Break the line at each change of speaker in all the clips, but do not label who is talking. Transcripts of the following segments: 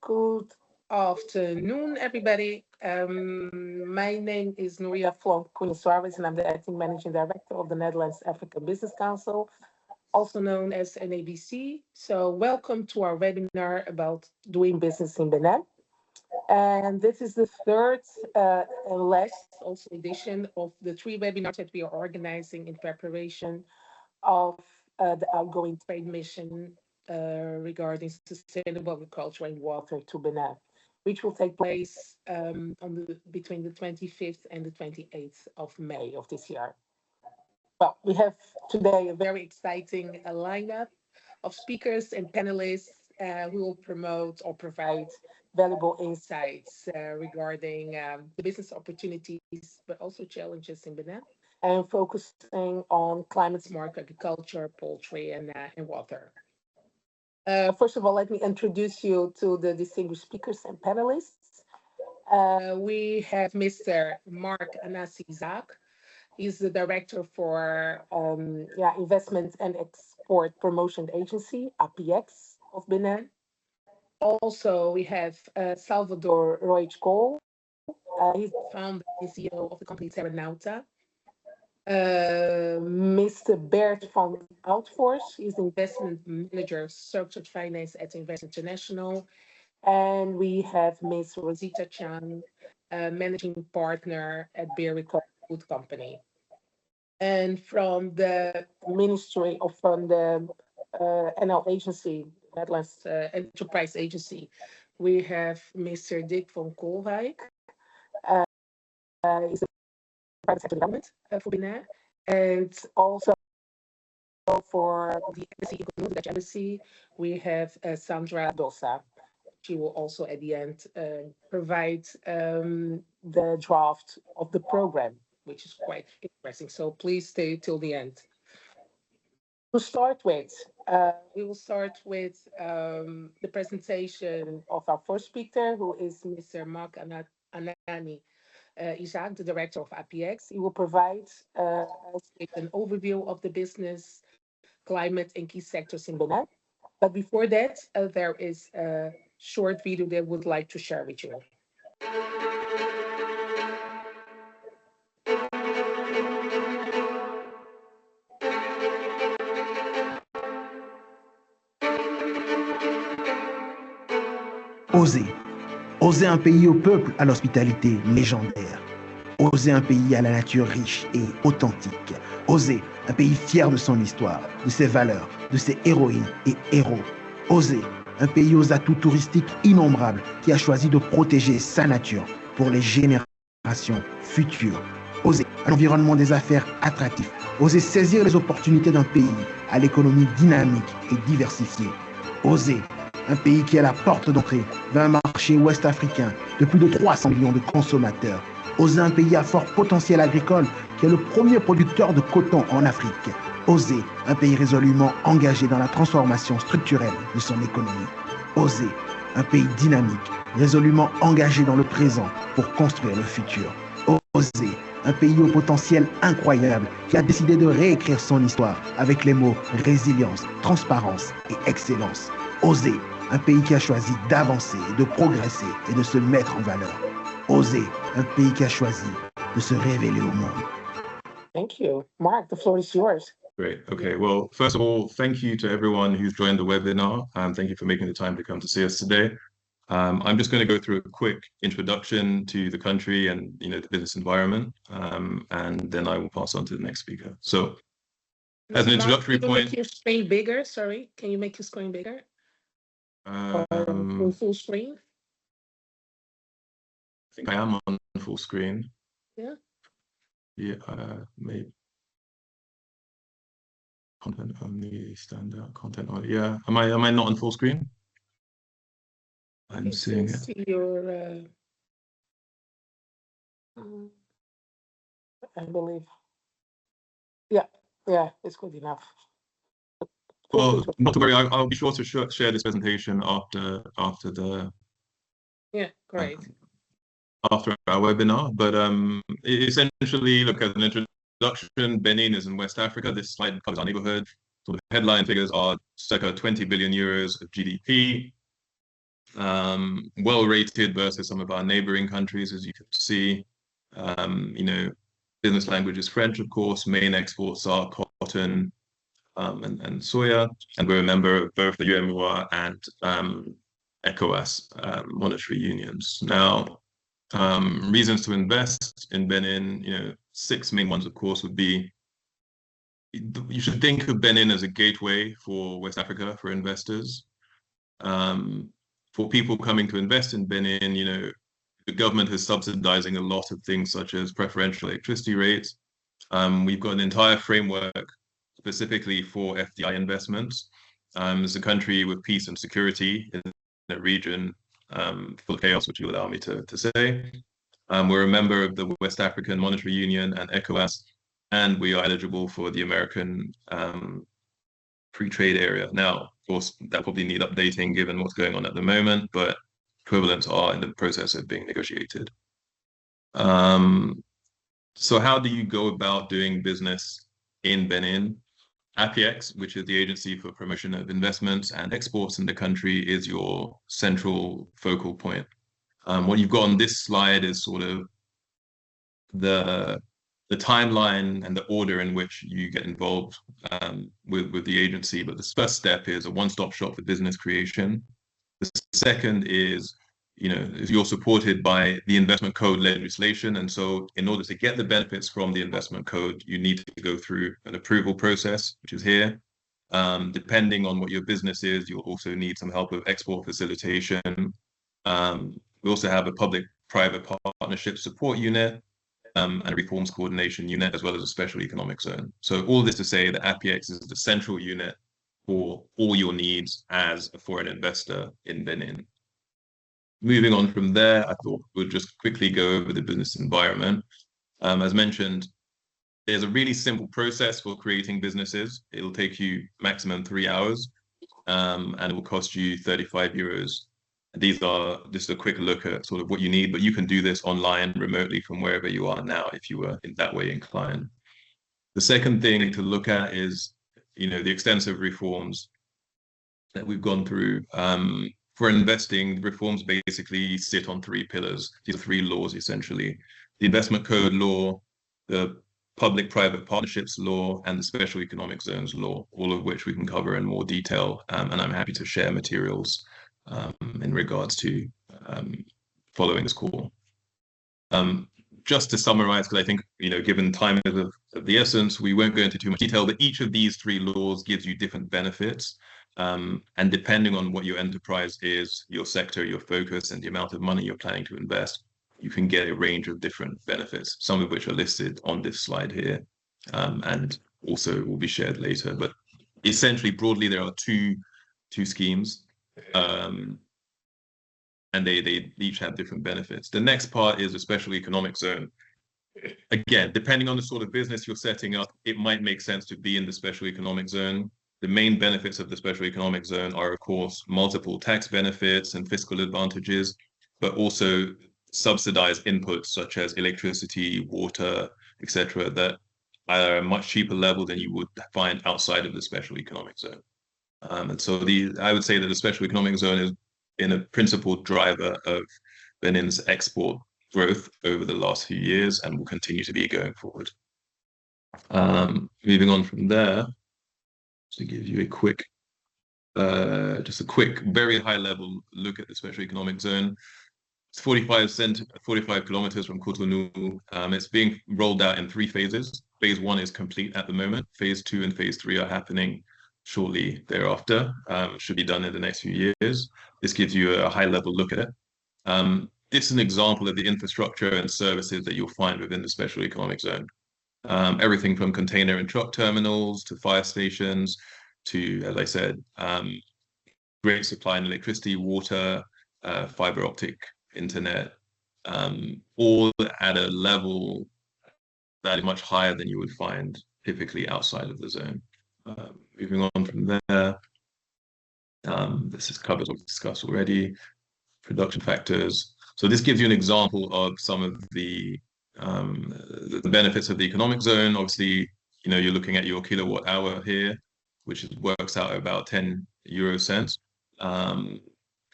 Good afternoon, everybody. My name is Nuria Flon Suarez, and I'm the acting managing director of the Netherlands Africa Business Council, also known as NABC. So, welcome to our webinar about doing business in Benin. And this is the third and last also edition of the three webinars that we are organizing in preparation of the outgoing trade mission regarding sustainable agriculture and water to Benin, which will take place between the 25th and the 28th of May of this year. Well, we have today a very exciting lineup of speakers and panelists who will promote or provide valuable insights regarding the business opportunities, but also challenges in Benin, and focusing on climate smart agriculture, poultry, and water. First of all, let me introduce you to the distinguished speakers and panelists. We have Mr. Marc Anani-Isaac. He's the director for Investment and Export Promotion Agency, APIEx of Benin. Also, we have Salvador Roig. He's the founder and CEO of the company Terranauta. Mr. Bert from Oudvorst is investment manager, structured finance at Invest International. And we have Ms. Rosita Chang, managing partner at Berrico FoodCompany. And from the Ministry of the NL Agency, Netherlands Enterprise Agency, we have Mr. Dick van Kolwijk. He's the private sector development for Benin, and also for the embassy in Cotonou, the Dutch embassy, we have Sandra Dossa. She will also at the end provide the draft of the program, which is quite interesting. So please stay till the end. To start with, we will start with the presentation of our first speaker, who is Mr. Marc Anani-Isaac, the director of APIEx. He will provide us with an overview of the business, climate, and key sectors in Benin. But before that, there is a short video that I would like to share with you.
Oser. Oser un pays au peuple à l'hospitalité légendaire. Oser un pays à la nature riche et authentique. Oser un pays fier de son histoire, de ses valeurs, de ses héroïnes et héros. Oser un pays aux atouts touristiques innombrables qui a choisi de protéger sa nature pour les générations futures. Oser un environnement des affaires attractif. Oser saisir les opportunités d'un pays à l'économie dynamique et diversifiée. Oser un pays qui est la porte d'entrée vers un marché ouest-africain de plus de 300 millions de consommateurs. Oser un pays à fort potentiel agricole qui est le premier producteur de coton en Afrique. Oser un pays résolument engagé dans la transformation structurelle de son économie. Oser un pays dynamique, résolument engagé dans le présent pour construire le futur. Oser un pays au potentiel incroyable qui a décidé de réécrire son histoire avec les mots résilience, transparence et excellence. Oser un pays qui a choisi d'avancer, de progresser et de se mettre en valeur. Oser un pays qui a choisi de se révéler au monde.
Thank you. Marc, the floor is yours.
Great. Okay. Well, first of all, thank you to everyone who's joined the webinar. Thank you for making the time to come to see us today. I'm just going to go through a quick introduction to the country and the business environment, and then I will pass on to the next speaker. So, as an introductory point,
make your screen bigger. Sorry, can you make your screen bigger? In full screen.
I think I am on full screen.
Yeah.
Yeah. Maybe. Content only, standout content only. Yeah. Am I not on full screen? I'm seeing it.
See your, I believe. Yeah, it's good enough.
Well, not to worry. I'll be sure to share this presentation after the.
Yeah, great.
After our webinar, but essentially, look, as an introduction, Benin is in West Africa. This slide covers our neighborhood. So the headline figures are circa 20 billion euros of GDP, well rated versus some of our neighboring countries, as you can see. You know, business language is French, of course. Main exports are cotton and soya, and we're a member of both the UEMOA and ECOWAS monetary unions. Now, reasons to invest in Benin, you know, 6 main ones, of course, would be you should think of Benin as a gateway for West Africa for investors. For people coming to invest in Benin, you know, the government is subsidizing a lot of things such as preferential electricity rates. We've got an entire framework specifically for FDI investments. It's a country with peace and security in a region full of chaos, which you allow me to say. We're a member of the West African Monetary Union and ECOWAS, and we are eligible for the American free trade area. Now, of course, that probably need updating given what's going on at the moment, but equivalents are in the process of being negotiated. So how do you go about doing business in Benin? APIEx, which is the Agency for Promotion of Investments and Exports in the country, is your central focal point. What you've got on this slide is sort of the timeline and the order in which you get involved with the agency. But the first step is a one-stop shop for business creation. The second is, you know, you're supported by the investment code legislation. And so in order to get the benefits from the investment code, you need to go through an approval process, which is here. Depending on what your business is, you'll also need some help with export facilitation. We also have a public-private partnership support unit and a reforms coordination unit, as well as a special economic zone. So all this to say that APIEx is the central unit for all your needs as a foreign investor in Benin. Moving on from there, I thought we'll just quickly go over the business environment. As mentioned, there's a really simple process for creating businesses. It'll take you maximum 3 hours, and it will cost you 35 euros. This is a quick look at sort of what you need, but you can do this online remotely from wherever you are now if you were in that way inclined. The second thing to look at is, you know, the extensive reforms that we've gone through. For investing, reforms basically sit on 3 pillars. These are 3 laws, essentially. The investment code law, the public-private partnerships law, and the special economic zones law, all of which we can cover in more detail. And I'm happy to share materials in regards to following this call. Just to summarize, because I think, you know, given time is of the essence, we won't go into too much detail, but each of these 3 laws gives you different benefits. And depending on what your enterprise is, your sector, your focus, and the amount of money you're planning to invest, you can get a range of different benefits, some of which are listed on this slide here, and also will be shared later. But essentially, broadly, there are two schemes, and they each have different benefits. The next part is a special economic zone. Again, depending on the sort of business you're setting up, it might make sense to be in the special economic zone. The main benefits of the special economic zone are, of course, multiple tax benefits and fiscal advantages, but also subsidized inputs such as electricity, water, etc., that are a much cheaper level than you would find outside of the special economic zone. And so I would say that the special economic zone is in a principal driver of Benin's export growth over the last few years and will continue to be going forward. Moving on from there, to give you a quick, just a quick, very high level look at the special economic zone. It's 45 kilometers from Cotonou. It's being rolled out in 3 phases. Phase 1 is complete at the moment. Phase 2 and Phase 3 are happening shortly thereafter. Should be done in the next few years. This gives you a high level look at it. This is an example of the infrastructure and services that you'll find within the special economic zone. Everything from container and truck terminals to fire stations to, as I said, great supply in electricity, water, fiber optic internet, all at a level that is much higher than you would find typically outside of the zone. Moving on from there, this is covered what we discussed already, production factors. So this gives you an example of some of the benefits of the economic zone. Obviously, you know, you're looking at your kilowatt hour here, which works out about 10 euro cents.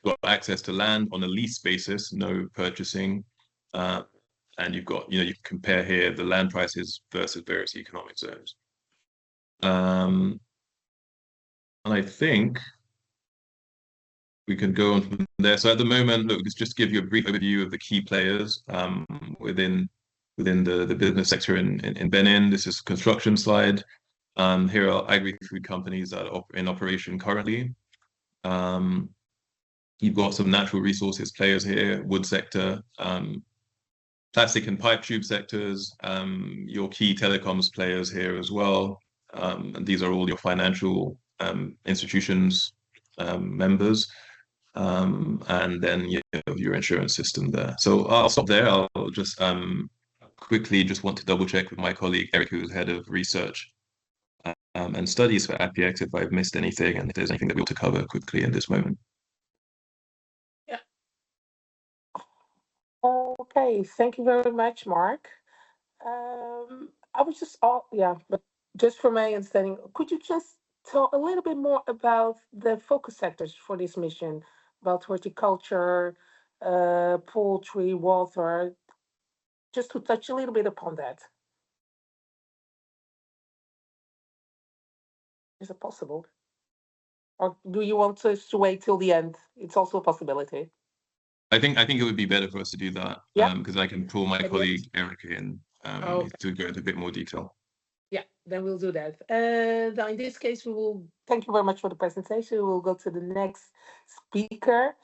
got access to land on a lease basis, no purchasing. And you've got, you can compare here the land prices versus various economic zones. And I think we can go on from there. So at the moment, look, let's just give you a brief overview of the key players within the business sector in Benin. This is a construction slide. Here are agri-food companies that are in operation currently. You've got some natural resources players here, wood sector, plastic and pipe tube sectors, your key telecoms players here as well. And these are all your financial institutions members. And then your insurance system there. So I'll stop there. I'll just quickly just want to double check with my colleague Eric, who's head of research and studies for APIEx, if I've missed anything and if there's anything that we want to cover quickly in this moment.
Yeah. Okay, thank you very much, Mark. I was but just for my understanding, could you just tell a little bit more about the focus sectors for this mission, about horticulture, poultry, water, just to touch a little bit upon that? Is it possible? Or do you want us to wait till the end? It's also a possibility.
I think it would be better for us to do that because I can pull my colleague Eric in to go into a bit more detail.
Yeah, then we'll do that. Now in this case, we will thank you very much for the presentation. We will go to the next speaker,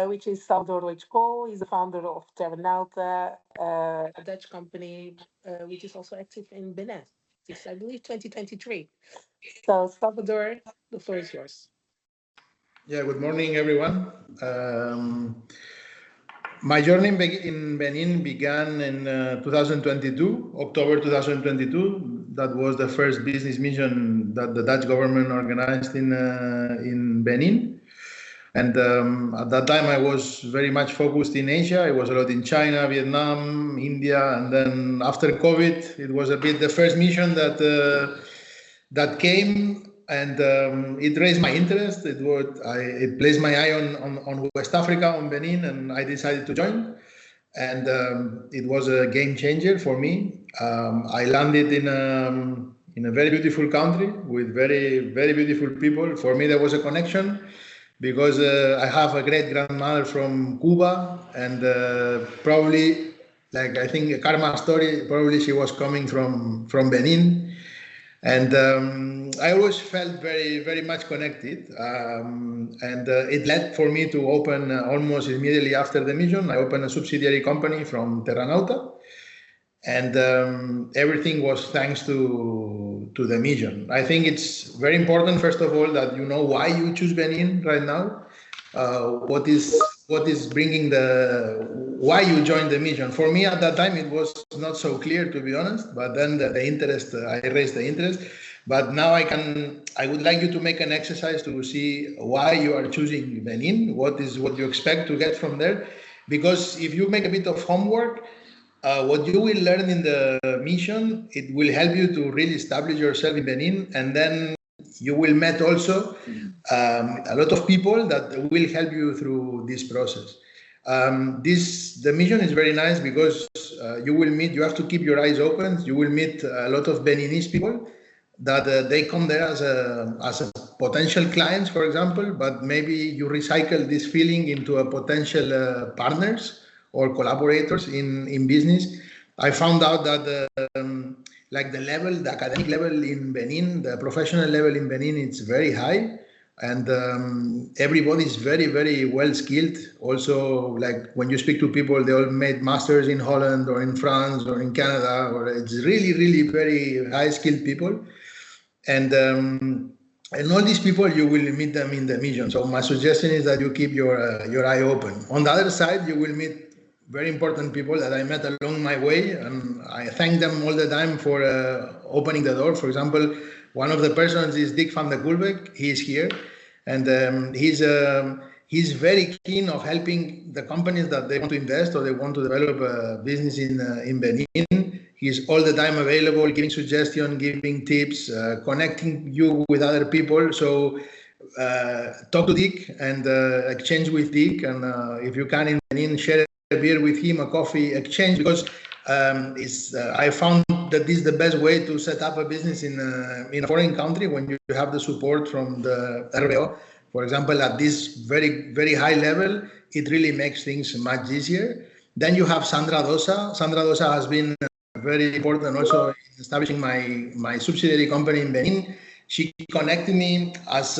which is Salvador Roig. He's the founder of Terranauta, a Dutch company, which is also active in Benin. It's, I believe, 2023. So, Salvador, the floor is yours.
Yeah, good morning, everyone. My journey in Benin began in 2022, October 2022. That was the first business mission that the Dutch government organized in Benin. And at that time, I was very much focused in Asia. I was a lot in China, Vietnam, India. And then after COVID, it was a bit the first mission that came. And it raised my interest. It placed my eye on West Africa, on Benin, and I decided to join. And it was a game changer for me. I landed in a very beautiful country with very, very beautiful people. For me, there was a connection because I have a great grandmother from Cuba, and probably, like I think a karma story, probably she was coming from Benin. And I always felt very, very much connected. And it led for me to open almost immediately after the mission. I opened a subsidiary company from Terranauta. And everything was thanks to the mission. I think it's very important, first of all, that you know why you choose Benin right now. What is bringing why you joined the mission? For me at that time, it was not so clear, to be honest, but then the interest, I raised the interest. But now I would like you to make an exercise to see why you are choosing Benin, what you expect to get from there. Because if you make a bit of homework, what you will learn in the mission, it will help you to really establish yourself in Benin, and then you will meet also a lot of people that will help you through this process. The mission is very nice because you have to keep your eyes open. You will meet a lot of Beninese people that they come there as a potential clients, for example, but maybe you recycle this feeling into a potential partners or collaborators in business. I found out that the academic level in Benin, the professional level in Benin, it's very high, and everybody is very, very well skilled. Also, like when you speak to people, they all made masters in Holland or in France or in Canada, or it's really, really very high skilled people. And all these people, you will meet them in the mission. So my suggestion is that you keep your eye open. On the other side, you will meet very important people that I met along my way, and I thank them all the time for opening the door. For example, one of the persons is Dick van der Kulbeck. He is here, and he's very keen of helping the companies that they want to invest or they want to develop a business in Benin. He's all the time available, giving suggestions, giving tips, connecting you with other people. So talk to Dick and exchange with Dick, and if you can in Benin, share a beer with him, a coffee, exchange, because I found that this is the best way to set up a business in a foreign country when you have the support from the RBO. For example, at this very, very high level, it really makes things much easier. Then you have Sandra Dossa. Sandra Dossa has been very important also in establishing my subsidiary company in Benin. She connected me as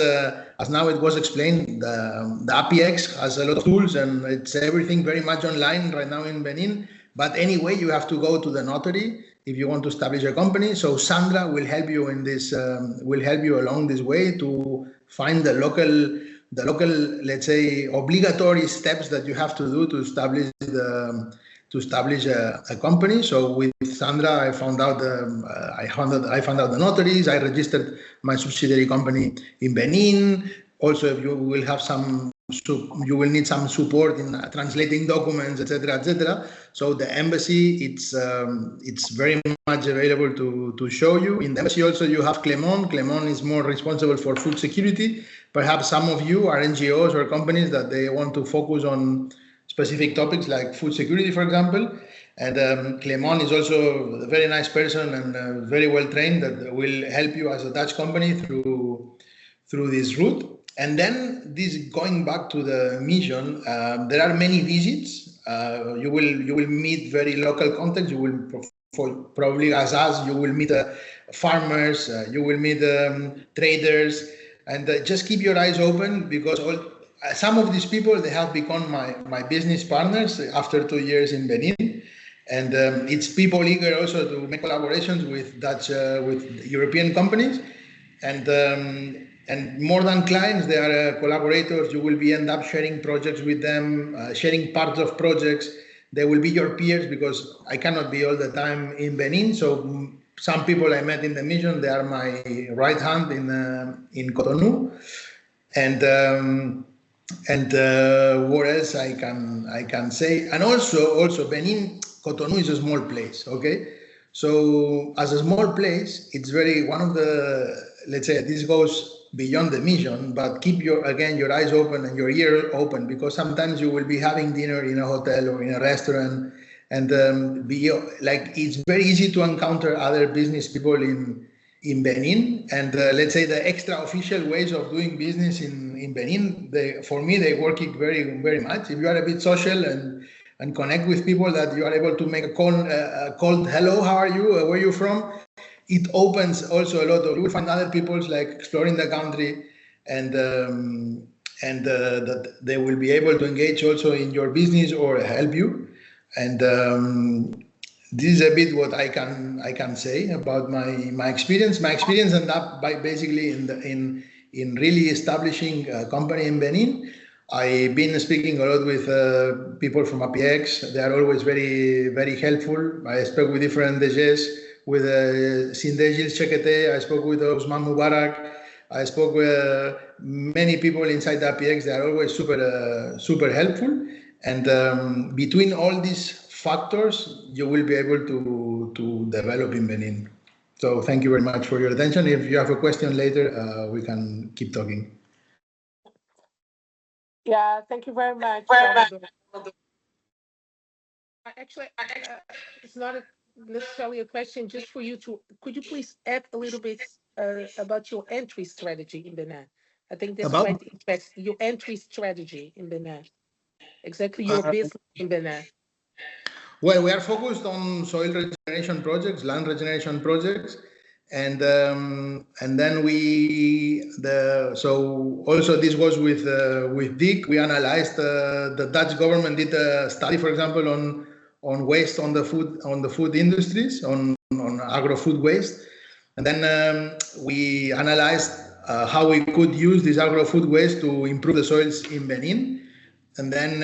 now it was explained, the APIEx has a lot of tools and it's everything very much online right now in Benin. But anyway, you have to go to the notary if you want to establish a company. So Sandra will help you in this, will help you along this way to find the local, let's say, obligatory steps that you have to do to establish a company. So with Sandra, I found out the notaries. I registered my subsidiary company in Benin. Also, if you will have you will need some support in translating documents, etc., etc. So the embassy, it's very much available to show you. In the embassy also you have Clemon. Clemon is more responsible for food security. Perhaps some of you are NGOs or companies that they want to focus on specific topics like food security, for example. And Clemon is also a very nice person and very well trained that will help you as a Dutch company through this route. And then this going back to the mission, there are many visits. You will meet very local contacts. You will probably as us. You will meet farmers. You will meet traders, and just keep your eyes open because some of these people they have become my business partners after 2 years in Benin, and it's people eager also to make collaborations with Dutch with European companies, and more than clients, they are collaborators. You will end up sharing projects with them, sharing parts of projects. They will be your peers because I cannot be all the time in Benin. So some people I met in the mission, they are my right hand in Cotonou. And what else I can say? And also Benin, Cotonou is a small place. Okay, so as a small place, it's one of the, let's say this goes beyond the mission, but keep your eyes open and your ear open, because sometimes you will be having dinner in a hotel or in a restaurant, and it's very easy to encounter other business people in Benin, and let's say the extra official ways of doing business in Benin, for me they work it very, very much. If you are a bit social and connect with people, that you are able to make a call, hello, how are you, where are you from? It opens also a lot of, you will find other people like exploring the country, and that they will be able to engage also in your business or help you. And this is a bit what I can say about my experience. My experience ended up by basically in really establishing a company in Benin. I've been speaking a lot with people from APIEx. They are always very, very helpful. I spoke with different DGs. With Sindejil Chekete, I spoke with Osman Mubarak, I spoke with many people inside the APIEx. They are always super helpful. And between all these factors, you will be able to develop in Benin. So thank you very much for your attention. If you have a question later, we can keep talking.
Yeah, thank you very much, Salvador. Actually, it's not necessarily a question, just for you to, could you please add a little bit about your entry strategy in Benin? I think that's quite interesting. Your entry strategy in Benin, exactly your business in Benin.
Well, we are focused on soil regeneration projects, land regeneration projects, and then so also this was with Dick. We analyzed the Dutch government did a study, for example, on waste on the food industries, on agro-food waste, and then we analyzed how we could use this agro-food waste to improve the soils in Benin. And then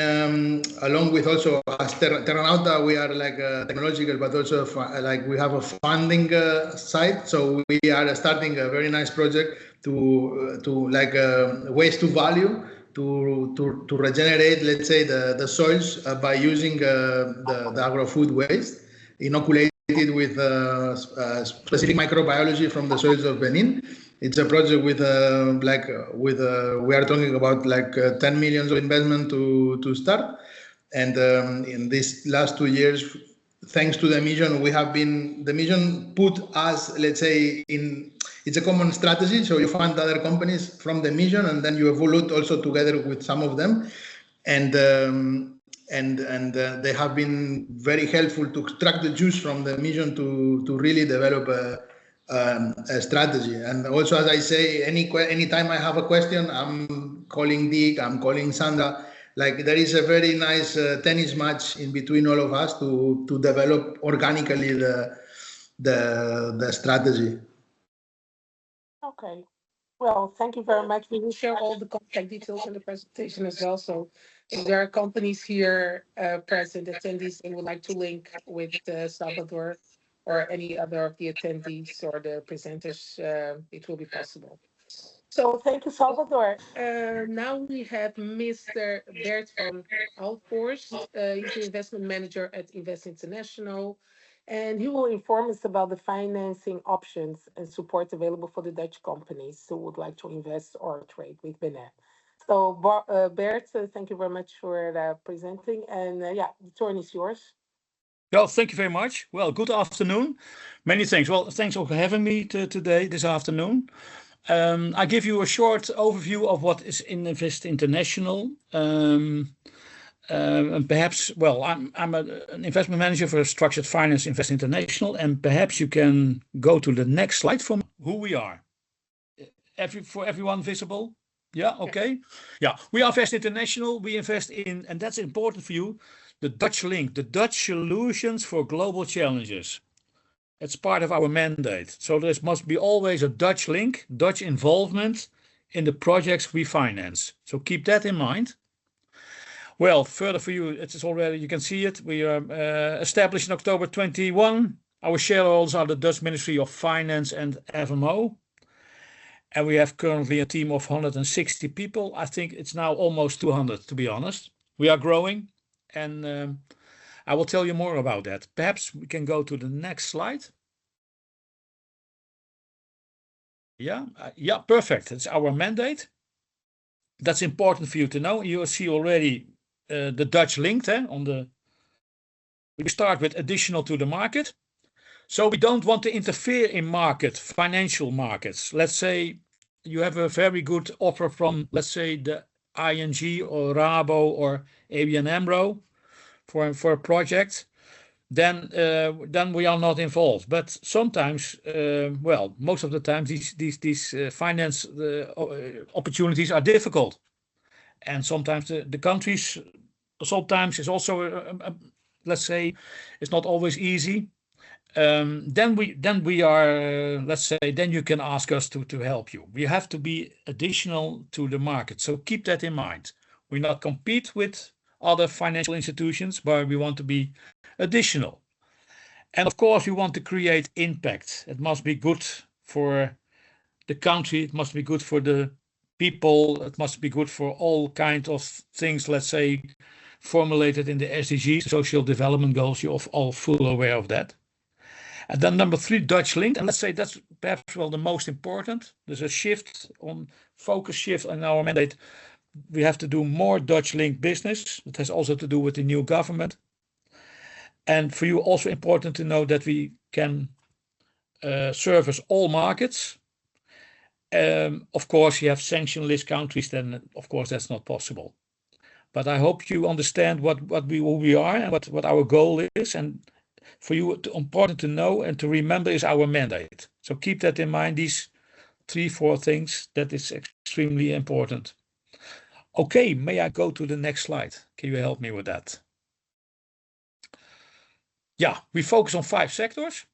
along with also as Terranauta, we are like technological, but also like we have a funding side. So we are starting a very nice project to like waste to value, to regenerate, let's say, the soils by using the agro-food waste, inoculated with specific microbiology from the soils of Benin. It's a project with we are talking about 10 million of investment to start, and in these last 2 years, thanks to the mission, the mission put us, let's say, it's a common strategy. So you fund other companies from the mission, and then you evolve also together with some of them, and they have been very helpful to extract the juice from the mission to really develop a strategy. And also, as I say, anytime I have a question, I'm calling Dick, I'm calling Sandra. There is a very nice tennis match in between all of us to develop organically the strategy.
Okay. Well, thank you very much. We will share all the contact details in the presentation as well. So if there are companies here present, attendees, and would like to link with Salvador or any other of the attendees or the presenters, it will be possible. So thank you, Salvador. Now we have Mr. Bert van Oudvorst. He's the investment manager at Invest International, and he will inform us about the financing options and support available for the Dutch companies who would like to invest or trade with Benin. So, Bert, thank you very much for presenting, and yeah, the turn is yours.
Well, thank you very much. Well, good afternoon. Many thanks. Well, thanks for having me today, this afternoon. I give you a short overview of what is in Invest International. And perhaps, well, I'm an investment manager for structured finance Invest International, and perhaps you can go to the next slide from who we are. For everyone visible? Yeah, okay. Yeah, we are Invest International. We invest in, and that's important for you, the Dutch link, the Dutch solutions for global challenges. It's part of our mandate. So there must be always a Dutch link, Dutch involvement in the projects we finance. So keep that in mind. Well, further for you, it is already, you can see it. We are established in October 21. Our shareholders are the Dutch Ministry of Finance and FMO. And we have currently a team of 160 people. I think it's now almost 200, to be honest. We are growing, and I will tell you more about that. Perhaps we can go to the next slide. Yeah, perfect. It's our mandate. That's important for you to know. You see already the Dutch link there on the. We start with additional to the market. So we don't want to interfere in financial markets. Let's say you have a very good offer from, let's say, the ING or Rabo or ABN AMRO for a project, then we are not involved. But sometimes, well, most of the time, these finance opportunities are difficult, and sometimes the countries sometimes is also let's say it's not always easy. Then we are, let's say, then you can ask us to help you. We have to be additional to the market. So keep that in mind. We not compete with other financial institutions, but we want to be additional. And of course, we want to create impact. It must be good for the country. It must be good for the people. It must be good for all kinds of things, let's say, formulated in the SDGs, Social Development Goals. You're all full aware of that. And then number 3, Dutch link. And let's say that's perhaps, well, the most important. There's a focus shift on our mandate. We have to do more Dutch link business. It has also to do with the new government. And for you, also important to know that we can service all markets. Of course, you have sanction list countries, then of course that's not possible. But I hope you understand who we are and what our goal is. And for you, important to know and to remember is our mandate. So keep that in mind, these 3-4 things, that is extremely important. Okay, may I go to the next slide? Can you help me with that? Yeah, we focus on 5 sectors.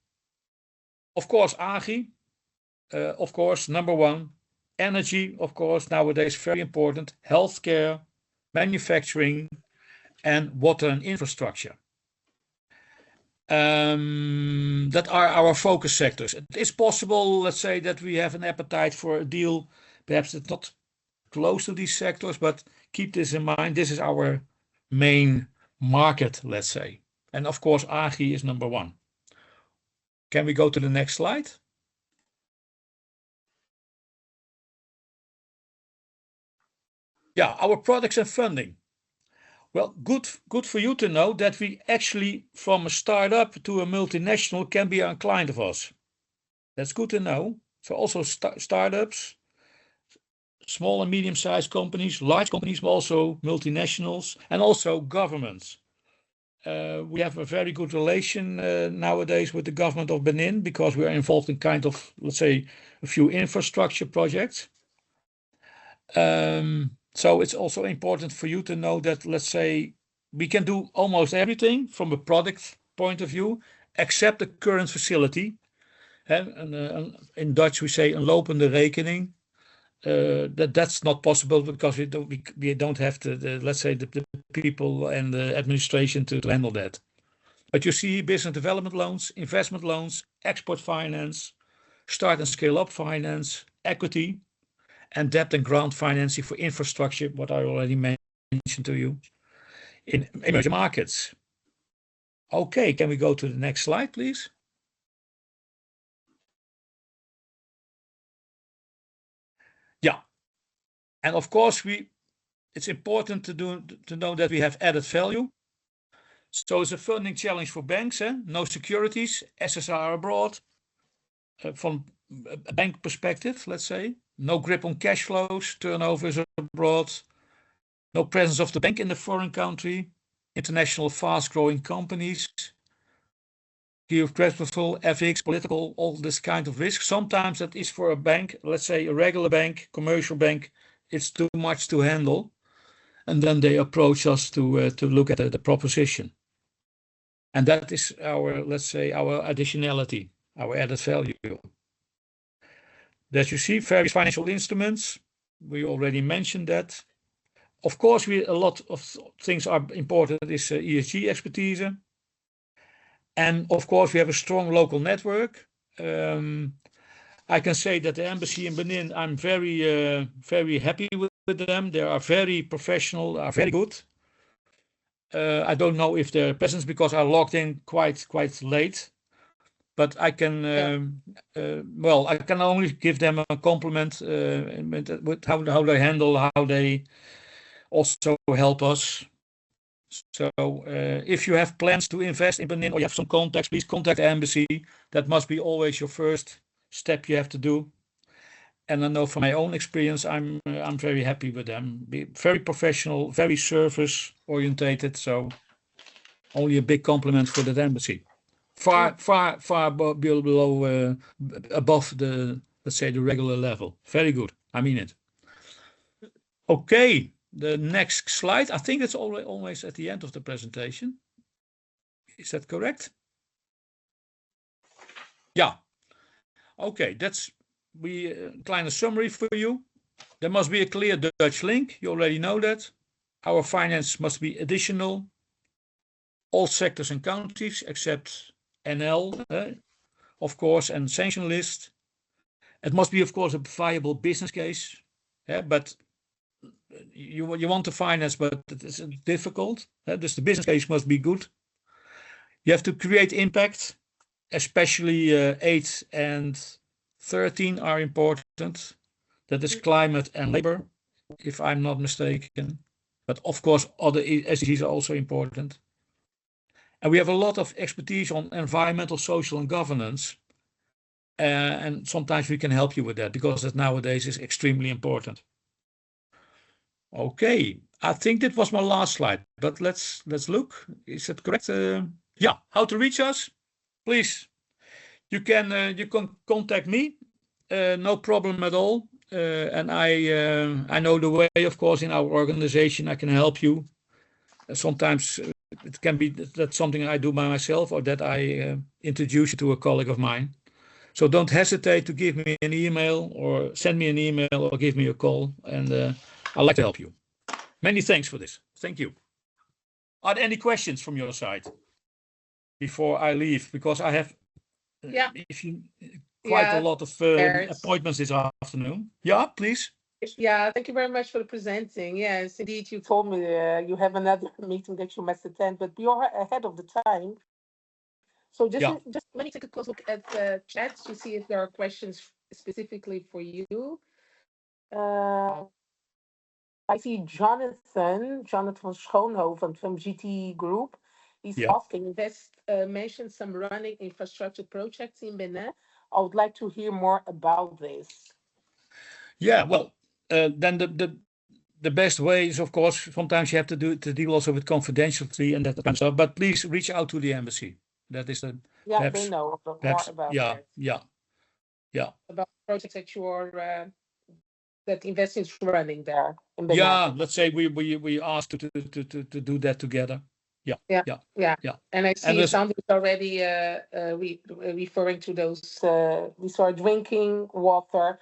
Of course, agri, of course, number 1. Energy, of course, nowadays very important. Healthcare, manufacturing, and water and infrastructure. That are our focus sectors. It is possible, let's say, that we have an appetite for a deal. Perhaps it's not close to these sectors, but keep this in mind. This is our main market, let's say. And of course, agri is number 1. Can we go to the next slide? Yeah, our products and funding. Well, good for you to know that we actually, from a startup to a multinational, can be a client of us. That's good to know. So also startups, small and medium-sized companies, large companies, but also multinationals, and also governments. We have a very good relation nowadays with the government of Benin because we are involved in kind of, let's say, a few infrastructure projects. So it's also important for you to know that, let's say, we can do almost everything from a product point of view, except the current facility. And in Dutch we say een lopende rekening. That's not possible because we don't have the let's say the people and the administration to handle that. But you see business development loans, investment loans, export finance, start and scale up finance, equity, and debt and grant financing for infrastructure, what I already mentioned to you, in emerging markets. Okay, can we go to the next slide, please? Yeah, and of course it's important to know that we have added value. So it's a funding challenge for banks, no securities, SSR abroad, from a bank perspective, let's say, no grip on cash flows, turnovers abroad, no presence of the bank in the foreign country, international fast-growing companies, geographical, FX, political, all this kind of risk. Sometimes that is for a bank, let's say a regular bank, commercial bank, it's too much to handle. And then they approach us to look at the proposition. And that is our, let's say, our additionality, our added value. That you see various financial instruments. We already mentioned that. Of course, a lot of things are important. Is ESG expertise. And of course, we have a strong local network. I can say that the embassy in Benin, I'm very happy with them. They are very professional, are very good. I don't know if their presence because I logged in quite late, but I can well, I can only give them a compliment with how they handle, how they also help us. So if you have plans to invest in Benin or you have some contacts, please contact the embassy. That must be always your first step you have to do. And I know from my own experience, I'm very happy with them. Very professional, very service orientated. So only a big compliment for that embassy. Far below, above the, let's say, the regular level. Very good. I mean it. Okay, the next slide. I think it's always at the end of the presentation. Is that correct? Yeah. Okay, that's kleine summary for you. There must be a clear Dutch link. You already know that. Our finance must be additional. All sectors and countries except NL, of course, and sanction list. It must be, of course, a viable business case. But you want to finance, but it's difficult. Thus the business case must be good. You have to create impact, especially 8 and 13 are important. That is climate and labor, if I'm not mistaken. But of course, other SDGs are also important. And we have a lot of expertise on environmental, social, and governance. And sometimes we can help you with that because that nowadays is extremely important. Okay, I think that was my last slide, but let's look. Is that correct? Yeah, how to reach us? Please, you can contact me. No problem at all. And I know the way, of course, in our organization. I can help you. Sometimes it can be that's something I do by myself or that I introduce you to a colleague of mine. So don't hesitate to give me an email or send me an email or give me a call, and I'd like to help you. Many thanks for this. Thank you. Are there any questions from your side before I leave? Because I have quite a lot of appointments this afternoon. Yeah, please.
Yeah, thank you very much for presenting. Yes, indeed, you told me you have another meeting that you must attend, but we are ahead of the time. So just let me take a close look at the chat to see if there are questions specifically for you. I see Jonathan Schoonhoven from GT Group. He's
Yeah.
asking, Invest mentioned some running infrastructure projects in Benin. I would like to hear more about this.
Yeah, well, then the best way is, of course, sometimes you have to deal also with confidentiality and that kind of stuff. But please reach out to the embassy. That is the
Yeah, they know more about
yeah,
that.
yeah.
About projects that you are that Invest is running there in Benin.
Yeah, let's say we asked to do that together. Yeah.
And I see Sandra is already referring to those these are drinking water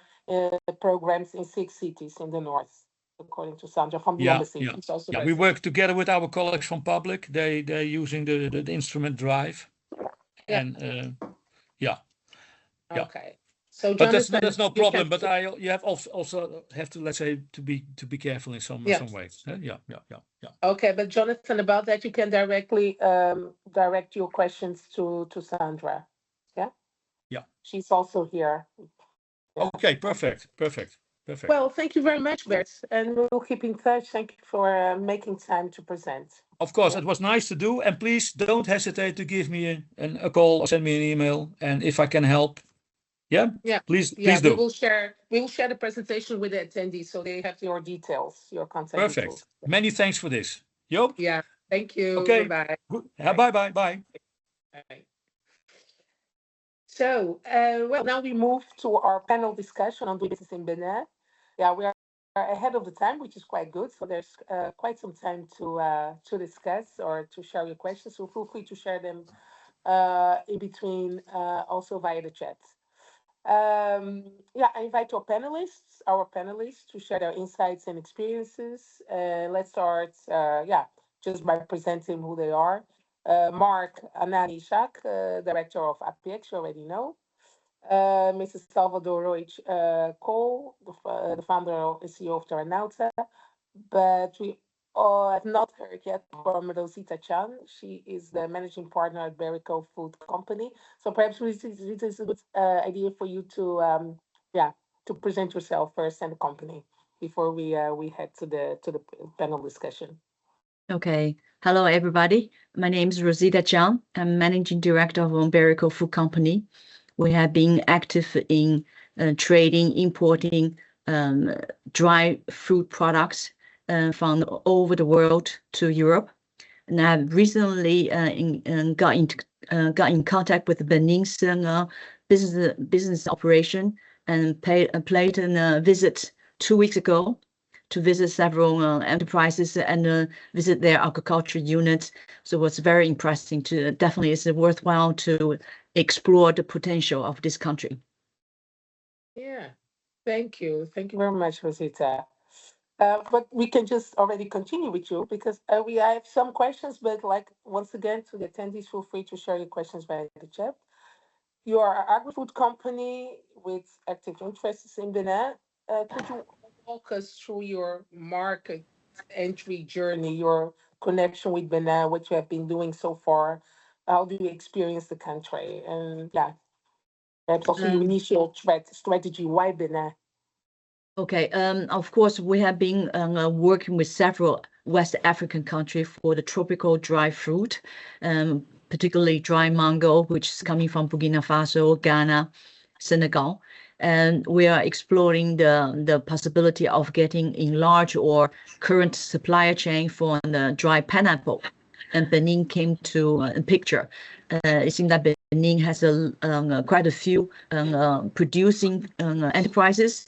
programs in 6 cities in the north, according to Sandra from the embassy.
Yeah. We work together with our colleagues from public. They're using the instrument Drive, and yeah.
Okay. So,
but
Jonathan,
that's no problem. But you have also have to, let's say, to be careful in some ways. Yeah.
Okay, but Jonathan, about that, you can directly direct your questions to Sandra.
Yeah.
She's also here.
Yeah. Okay, perfect.
Well, thank you very much, Bert, and we'll keep in touch. Thank you for making time to present.
Of course, it was nice to do, and please don't hesitate to give me a call or send me an email, and if I can help, please do.
We will share the presentation with the attendees so they have your details, your contact.
Perfect.
Details.
Many thanks for this. Joop?
Yeah. Thank you.
Okay.
Bye.
Bye.
Bye. So, now we move to our panel discussion on doing business in Benin. Yeah, we are ahead of the time, which is quite good. So there's quite some time to discuss or to share your questions. So feel free to share them in between, also via the chat. I invite our panelists to share their insights and experiences. Let's start, just by presenting who they are. Marc, Anani-Isaac, Director of APIEx, you already know. Mrs. Salvador Roig, Coll, the founder and CEO of Terranauta. But we have not heard yet from Rosita Chang. She is the managing partner at Berrico FoodCompany. So perhaps this is a good idea for you to present yourself first and the company before we head to the panel discussion.
Okay. Hello, everybody. My name is Rosita Chang. I'm managing director of Berrico FoodCompany. We have been active in trading, importing dry fruit products from all over the world to Europe. And I've recently got in contact with Benin's business operation and played a visit 2 weeks ago to visit several enterprises and visit their agriculture units. So it was very interesting definitely it's worthwhile to explore the potential of this country.
Yeah, thank you. Thank you very much, Rosita. But we can just already continue with you because we have some questions, but once again, to the attendees, feel free to share your questions via the chat. You are an agri-food company with active interests in Benin. Could you walk us through your market entry journey, your connection with Benin, what you have been doing so far? How do you experience the country? And perhaps also your initial strategy, why Benin?
Okay, of course, we have been working with several West African countries for the tropical dry fruit, particularly dry mango, which is coming from Burkina Faso, Ghana, Senegal. And we are exploring the possibility of getting enlarged or current supplier chain for the dry pineapple. And Benin came to a picture. It seems that Benin has quite a few producing enterprises.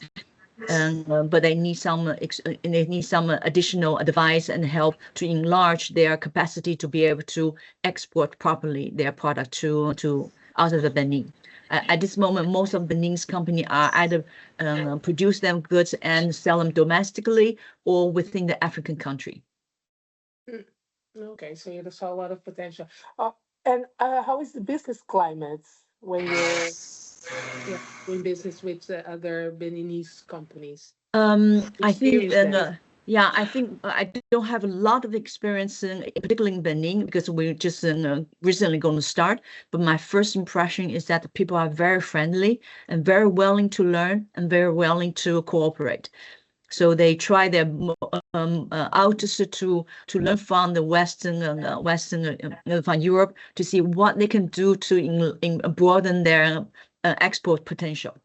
But they need some additional advice and help to enlarge their capacity to be able to export properly their product to out of the Benin. At this moment, most of Benin's company are either produce them goods and sell them domestically or within the African country.
Okay, so there's a lot of potential. And how is the business climate when you're doing business with other Beninese companies?
I think, I think I don't have a lot of experience, particularly in Benin, because we're just recently going to start. But my first impression is that the people are very friendly and very willing to learn and very willing to cooperate. So they try their out to learn from the Western from Europe to see what they can do to broaden their export potential.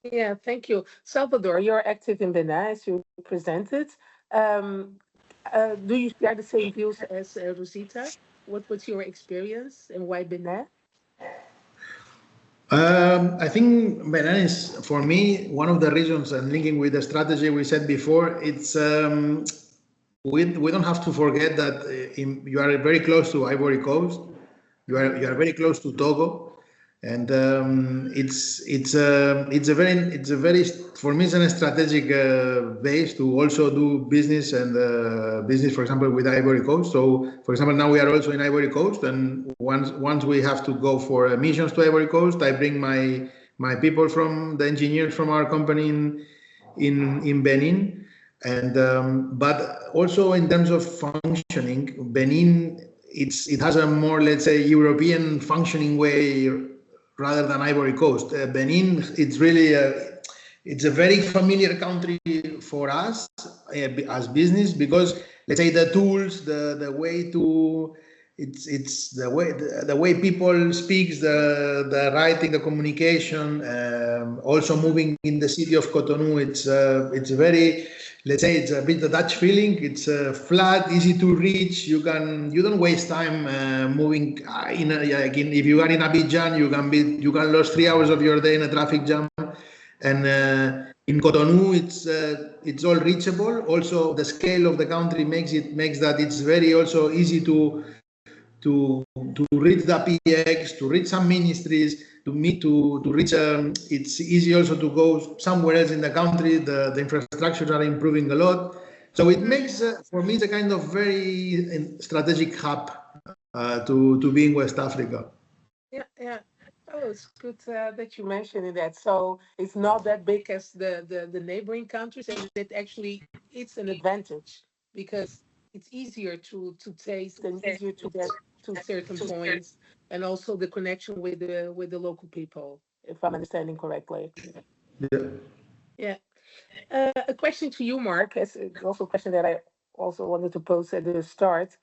Yeah, thank you. Salvador, you're active in Benin, as you presented. Do you share the same views as Rosita? What was your experience and why Benin?
I think Benin is, for me, one of the reasons, and linking with the strategy we said before, it's we don't have to forget that you are very close to Ivory Coast, you are very close to Togo, and it's a very, for me, it's a strategic base to also do business and business, for example, with Ivory Coast. So, for example, now we are also in Ivory Coast, and once we have to go for missions to Ivory Coast, I bring my people from the engineers from our company in Benin, and but also in terms of functioning, Benin it has a more, let's say, European functioning way rather than Ivory Coast. Benin, it's really it's a very familiar country for us as business, because, let's say, the tools, the way to, it's the way people speaks, the writing, the communication. Also moving in the city of Cotonou, it's very, let's say, it's a bit the Dutch feeling. It's flat, easy to reach. You don't waste time moving if you are in Abidjan, you can lose 3 hours of your day in a traffic jam, and in Cotonou it's all reachable. Also, the scale of the country makes that it's very also easy to reach the APIEx, to reach some ministries, to reach. It's easy also to go somewhere else in the country. The infrastructures are improving a lot, so it makes for me the kind of very strategic hub to be in West Africa.
Yeah. Oh, it's good that you mentioned that. So it's not that big as the neighboring countries, and it actually it's an advantage because it's easier to taste and easier to get to certain points, and also the connection with the local people, if I'm understanding correctly. Yeah. A question to you, Mark. It's also a question that I also wanted to pose at the start.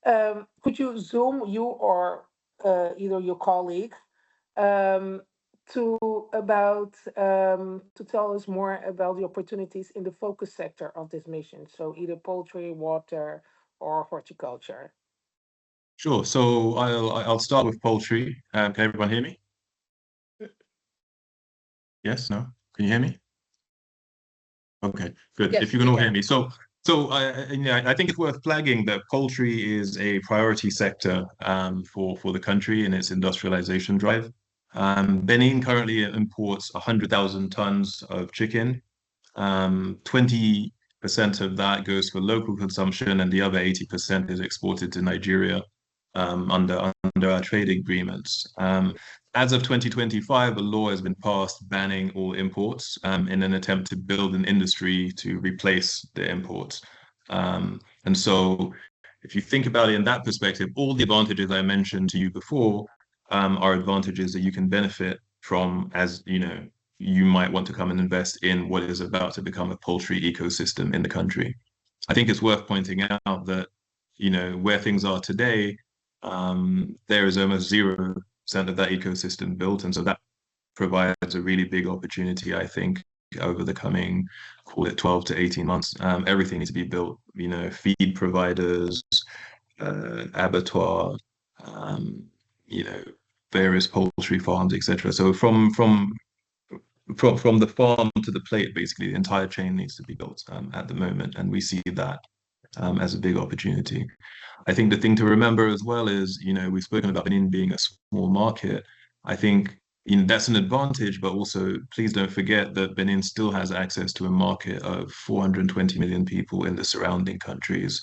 Could you zoom you or either your colleague um, to tell us more about the opportunities in the focus sector of this mission? So either poultry, water, or horticulture.
Sure. So I'll start with poultry. Can everyone hear me? Yes? No? Can you hear me? Okay, good.
Yes,
If you can
we
all
can.
hear me. So I think it's worth flagging that poultry is a priority sector for the country in its industrialization drive. Benin currently imports 100,000 tons of chicken. 20% of that goes for local consumption, and the other 80% is exported to Nigeria under our trade agreements. As of 2025, a law has been passed banning all imports in an attempt to build an industry to replace the imports. And so if you think about it in that perspective, all the advantages I mentioned to you before are advantages that you can benefit from, as you might want to come and invest in what is about to become a poultry ecosystem in the country. I think it's worth pointing out that, where things are today, there is almost 0% of that ecosystem built. And so that provides a really big opportunity, I think, over the coming, call it 12 to 18 months. Everything needs to be built, feed providers, abattoir, various poultry farms, etc. So from the farm to the plate, basically, the entire chain needs to be built at the moment. And we see that as a big opportunity. I think the thing to remember as well is, we've spoken about Benin being a small market. I think that's an advantage, but also please don't forget that Benin still has access to a market of 420 million people in the surrounding countries.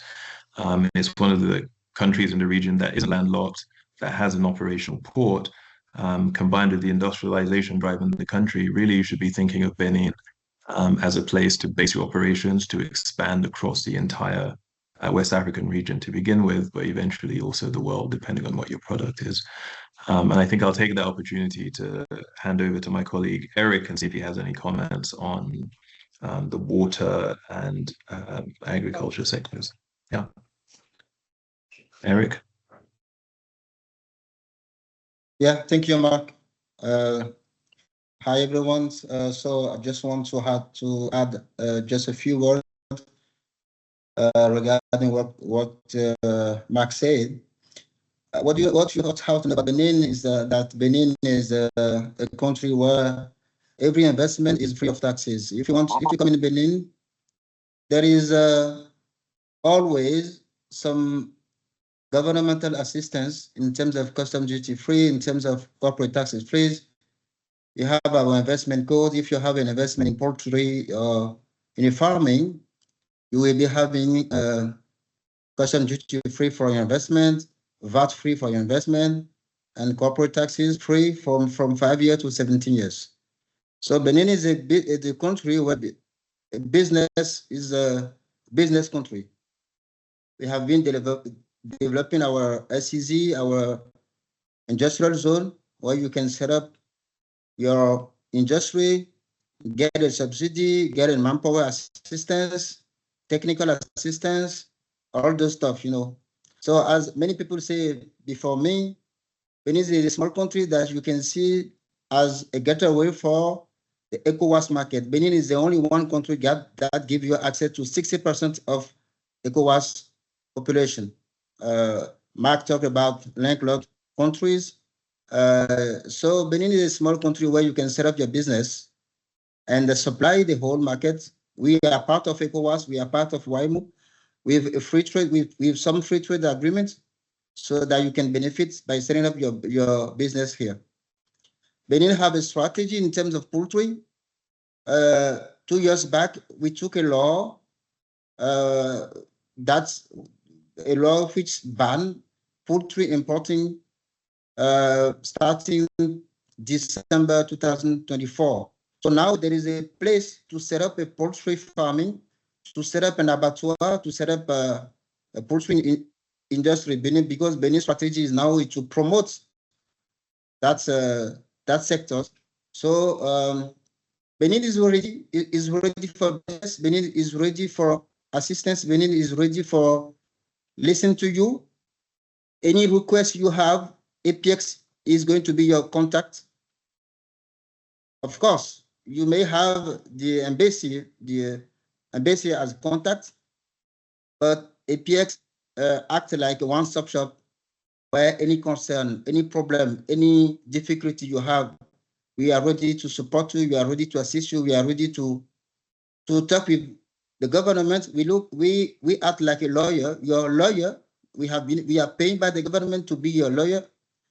It's one of the countries in the region that isn't landlocked, that has an operational port. Combined with the industrialization drive in the country, really you should be thinking of Benin as a place to base your operations, to expand across the entire West African region to begin with, but eventually also the world, depending on what your product is. And I think I'll take that opportunity to hand over to my colleague Eric and see if he has any comments on the water and agriculture sectors. Yeah. Eric?
Yeah, thank you, Mark. Hi, everyone. So I just want to add just a few words regarding what Mark said. What you have to know about Benin is that Benin is a country where every investment is free of taxes. If you come in Benin, there is always some governmental assistance in terms of custom duty free, in terms of corporate taxes free. You have our investment code. If you have an investment in poultry or in farming, you will be having custom duty free for your investment, VAT free for your investment, and corporate taxes free from 5 years to 17 years. So Benin is a country where business is a business country. We have been developing our SEZ, our industrial zone, where you can set up your industry, get a subsidy, get a manpower assistance, technical assistance, all those stuff, you know. So as many people say before me, Benin is a small country that you can see as a gateway for the ECOWAS market. Benin is the only one country that gives you access to 60% of ECOWAS population. Mark talked about landlocked countries. So Benin is a small country where you can set up your business and supply the whole market. We are part of ECOWAS. We are part of WIMO. We have a free trade. We have some free trade agreements so that you can benefit by setting up your business here. Benin have a strategy in terms of poultry. 2 years back, we took a law that's a law which banned poultry importing starting December 2024. So now there is a place to set up a poultry farming, to set up an abattoir, to set up a poultry industry, Benin, because Benin's strategy is now to promote that sector. So Benin is ready for this. Benin is ready for assistance. Benin is ready for listen to you. Any request you have, APIEx is going to be your contact. Of course, you may have the embassy as contact, but APIEx acts like a one-stop shop where any concern, any problem, any difficulty you have, we are ready to support you. We are ready to assist you. We are ready to talk with the government. We act like a lawyer. Your lawyer. We are paid by the government to be your lawyer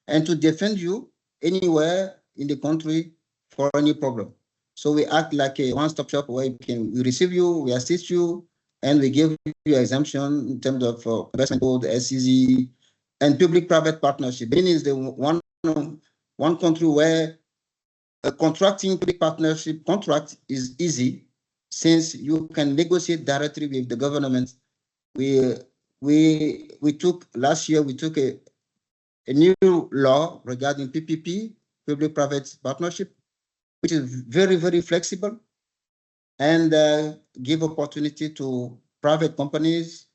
and to defend you anywhere in the country for any problem. So we act like a one-stop shop where we receive you, we assist you, and we give you exemption in terms of investment code, SEZ, and public-private partnership. Benin is the one country where a contracting public partnership contract is easy, since you can negotiate directly with the government. We took last year, we took a new law regarding PPP, public-private partnership, which is very, very flexible and give opportunity to private companies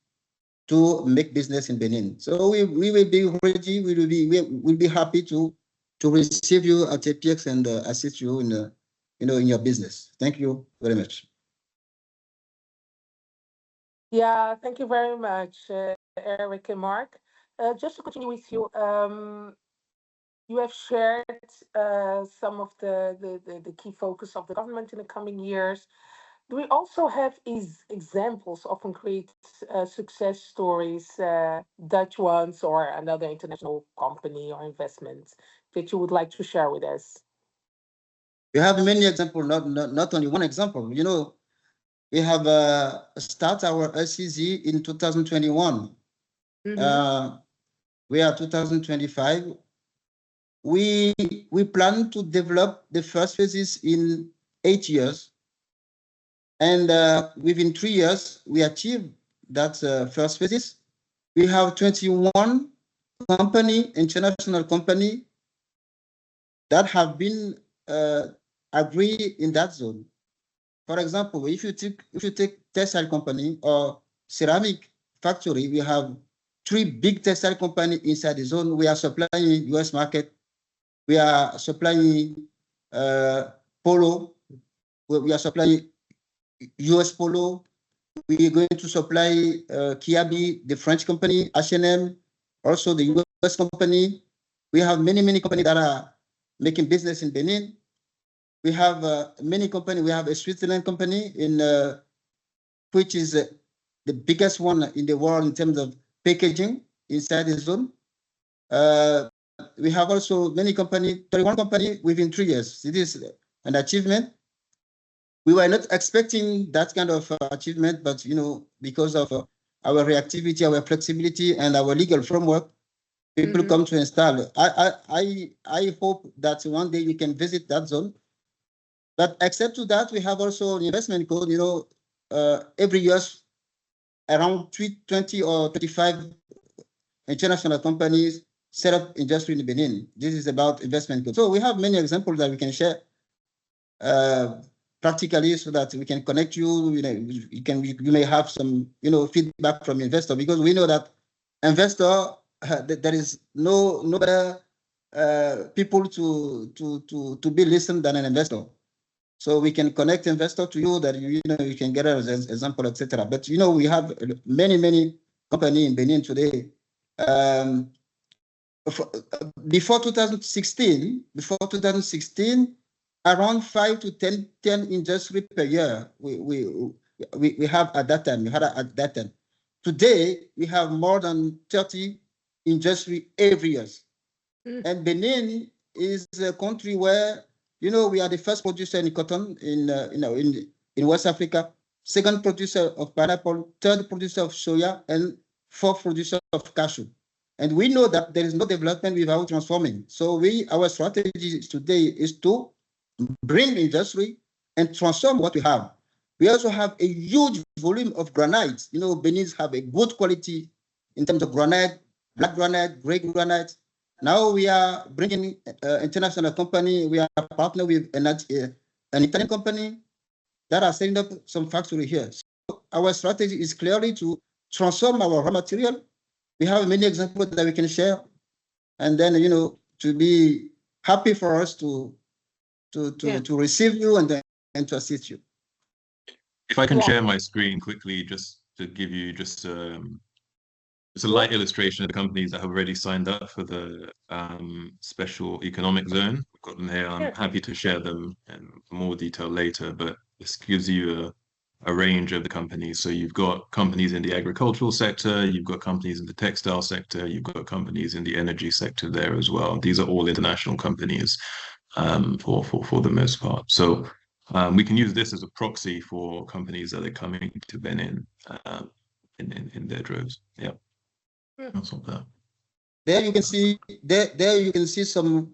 to make business in Benin. So we will be ready. We'll be happy to receive you at APIEx and assist you in in your business. Thank you very much.
Yeah, thank you very much, Eric and Mark. Just to continue with you, you have shared some of the key focus of the government in the coming years. Do we also have examples of concrete success stories, Dutch ones or another international company or investment that you would like to share with us?
We have many examples, not only one example. You know, we have started our SEZ in 2021. We are 2025. We plan to develop the first phases in 8 years. And within 3 years, we achieved that first phases. We have 21 international company that have been agreed in that zone. For example, if you take textile company or ceramic factory, we have 3 big textile companies inside the zone. We are supplying US market. We are supplying polo. We are supplying US polo. We are going to supply Kiabi, the French company, H&M, also the US company. We have many companies that are making business in Benin. We have many companies. We have a Switzerland company which is the biggest one in the world in terms of packaging inside the zone. We have also many companies, 31 companies within 3 years. It is an achievement. We were not expecting that kind of achievement, but because of our reactivity, our flexibility, and our legal framework, people come to install. I hope that one day we can visit that zone. But except to that, we have also an investment code. Every year, around 20 or 25 international companies set up industry in Benin. This is about investment code. So we have many examples that we can share practically, so that we can connect you. You may have some feedback from investor, because we know that investor there is no better people to be listened than an investor. So we can connect investor to you, that you can get as an example, etc. But we have many companies in Benin today. Before 2016, around 5 to 10 industry per year we have at that time. We had at that time. Today we have more than 30 industry every year. And Benin is a country where we are the first producer in cotton in West Africa, second producer of pineapple, third producer of soya, and fourth producer of cashew. And we know that there is no development without transforming. So our strategy today is to bring industry and transform what we have. We also have a huge volume of granite. Benin have a good quality in terms of granite, black granite, gray granite. Now we are bringing international company. We are partnered with an Italian company that are setting up some factory here. So our strategy is clearly to transform our raw material. We have many examples that we can share, and then to be happy for us to receive you and to assist you.
If I can share my screen quickly, just to give you just a light illustration of the companies that have already signed up for the special economic zone. We've got them here. I'm happy to share them in more detail later, but this gives you a range of the companies. So you've got companies in the agricultural sector, you've got companies in the textile sector, you've got companies in the energy sector there as well. These are all international companies for the most part. So we can use this as a proxy for companies that are coming to Benin in their droves. Yeah. That's all that.
There you can see some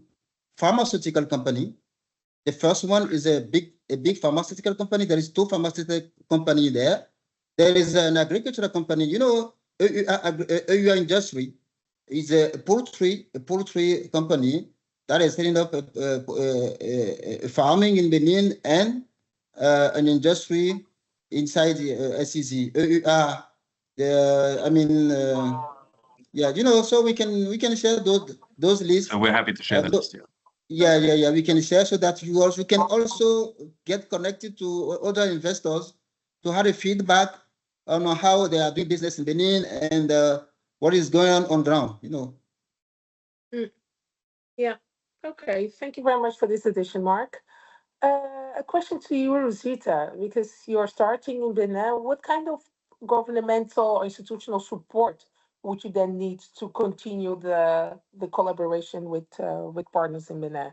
pharmaceutical company. The first one is a big pharmaceutical company. There is 2 pharmaceutical company there. There is an agricultural company. AUA Industry is a poultry company that is setting up farming in Benin and an industry inside the SEZ. So we can share those lists.
And we're happy to share the list.
Yeah. We can share so that you can also get connected to other investors to have a feedback on how they are doing business in Benin and what is going on ground.
Yeah. Okay. Thank you very much for this addition, Marc. A question to you, Rosita, because you are starting in Benin. What kind of governmental or institutional support would you then need to continue the collaboration with partners in Benin,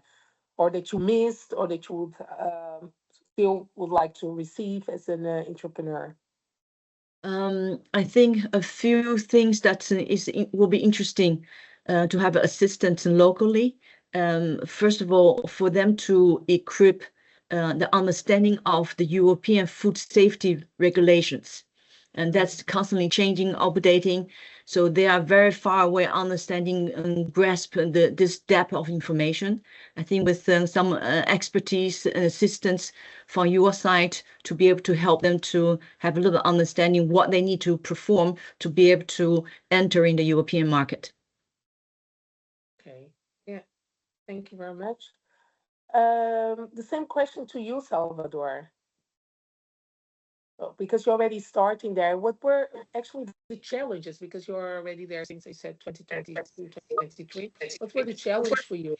or that you missed, or that you would still would like to receive as an entrepreneur?
I think a few things that will be interesting to have assistance locally. First of all, for them to equip the understanding of the European food safety regulations. and that's constantly changing, updating. So they are very far away understanding and grasp this depth of information. I think with some expertise and assistance from your side to be able to help them to have a little understanding what they need to perform to be able to enter in the European market.
Okay, yeah, thank you very much. The same question to you, Salvador. Because you're already starting there, what were actually the challenges? Because you're already there since I said 2022, 2023. What were the challenges for you?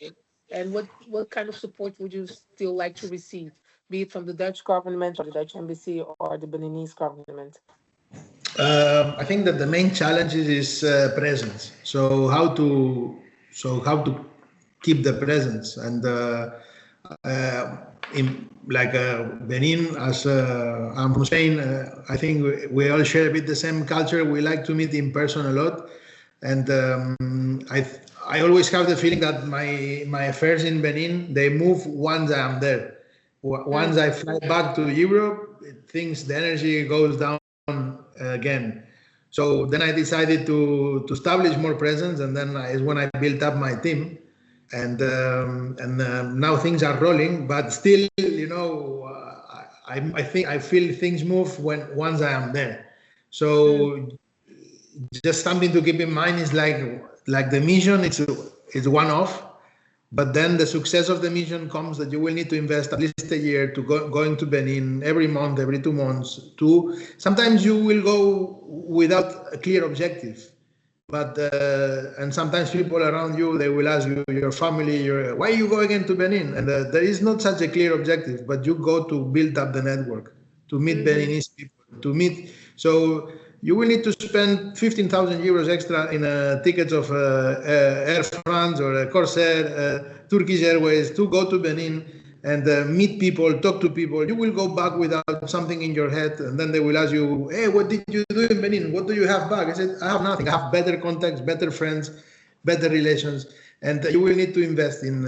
And what kind of support would you still like to receive, be it from the Dutch government or the Dutch embassy or the Beninese government?
I think that the main challenge is presence. So how to keep the presence, and in Benin, as I'm from Spain, I think we all share a bit the same culture. We like to meet in person a lot, and I always have the feeling that my affairs in Benin, they move once I am there. Once I fly back to Europe, the energy goes down again. So then I decided to establish more presence, and then is when I built up my team, and now things are rolling. But still, I think I feel things move once I am there. So just something to keep in mind is like the mission. It's one off. But then the success of the mission comes that you will need to invest at least a year to going to Benin every month, every 2 months. Sometimes you will go without a clear objective, but and sometimes people around you, they will ask you, your family, why you go again to Benin? And there is not such a clear objective, but you go to build up the network, to meet Beninese people, to meet. So you will need to spend 15,000 euros extra in tickets of Air France or Corsair, Turkish Airways to go to Benin and meet people, talk to people. You will go back without something in your head, and then they will ask you, hey, what did you do in Benin? What do you have back? I said, I have nothing. I have better contacts, better friends, better relations. And you will need to invest in.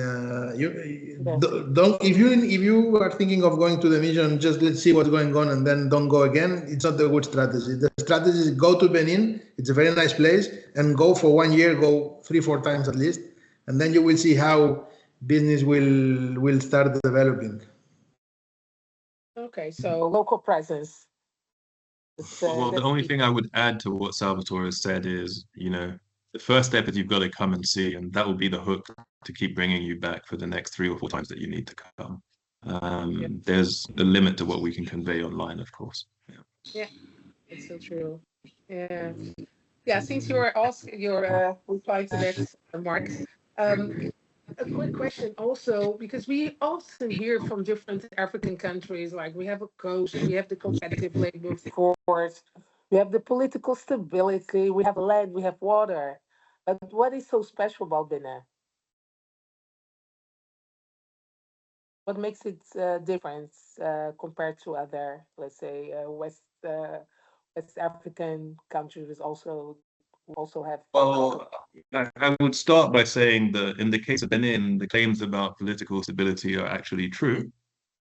If you are thinking of going to the mission, just let's see what's going on, and then don't go again. It's not a good strategy. The strategy is go to Benin. It's a very nice place, and go for 1 year. Go 3-4 times at least, and then you will see how business will start developing.
Okay, so local presence.
Well, the only thing I would add to what Salvatore has said is, the first step is you've got to come and see, and that will be the hook to keep bringing you back for the next 3 or 4 times that you need to come. There's a limit to what we can convey online, of course.
Yeah, it's so true. Yeah. Since you're replying to that, Marc, a quick question also, because we often hear from different African countries, like we have a coast, we have the competitive labor force, we have the political stability, we have land, we have water. But what is so special about Benin? What makes it different compared to other, let's say, West African countries also have?
Well, I would start by saying that in the case of Benin, the claims about political stability are actually true.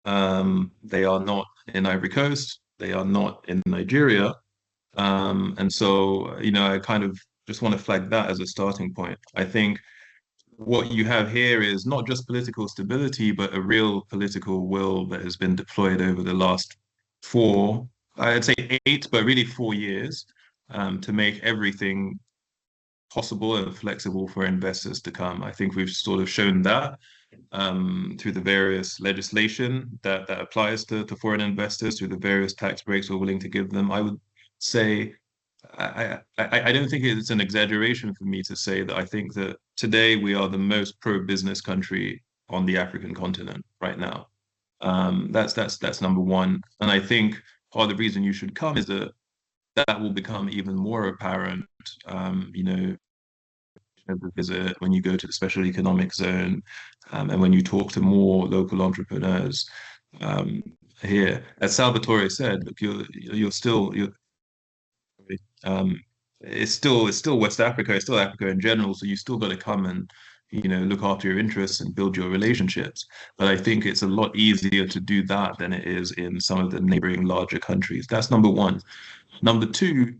They are not in Ivory Coast, they are not in Nigeria. And so, I kind of just want to flag that as a starting point. I think what you have here is not just political stability, but a real political will that has been deployed over the last 8, but really 4 years, to make everything possible and flexible for investors to come. I think we've sort of shown that through the various legislation that applies to foreign investors, through the various tax breaks we're willing to give them. I would say, I don't think it's an exaggeration for me to say that I think that today we are the most pro-business country on the African continent right now. That's number one. And I think part of the reason you should come is that will become even more apparent, visit when you go to the special economic zone, and when you talk to more local entrepreneurs here. As Salvatore said, look, it's still West Africa, it's still Africa in general, so you still got to come and look after your interests and build your relationships. But I think it's a lot easier to do that than it is in some of the neighboring larger countries. That's number one. Number two,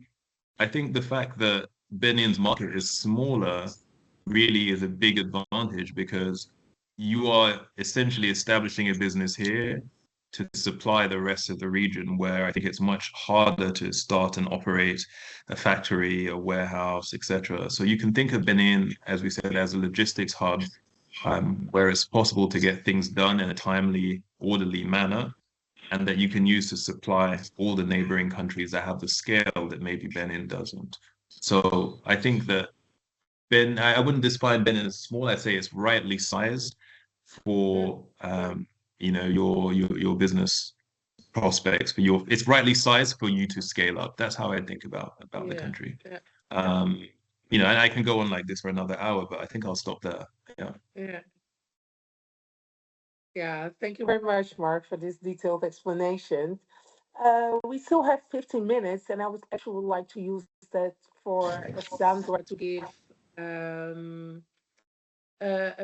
I think the fact that Benin's market is smaller really is a big advantage, because you are essentially establishing a business here to supply the rest of the region, where I think it's much harder to start and operate a factory, a warehouse, etc. So you can think of Benin, as we said, as a logistics hub, where it's possible to get things done in a timely, orderly manner, and that you can use to supply all the neighboring countries that have the scale that maybe Benin doesn't. So I think that I wouldn't define Benin as small. I'd say it's rightly sized for your business prospects. It's rightly sized for you to scale up. That's how I think about the country. And I can go on like this for another hour, but I think I'll stop there.
Yeah, thank you very much, Mark, for this detailed explanation. We still have 15 minutes, and I would actually like to use that for Sandra to give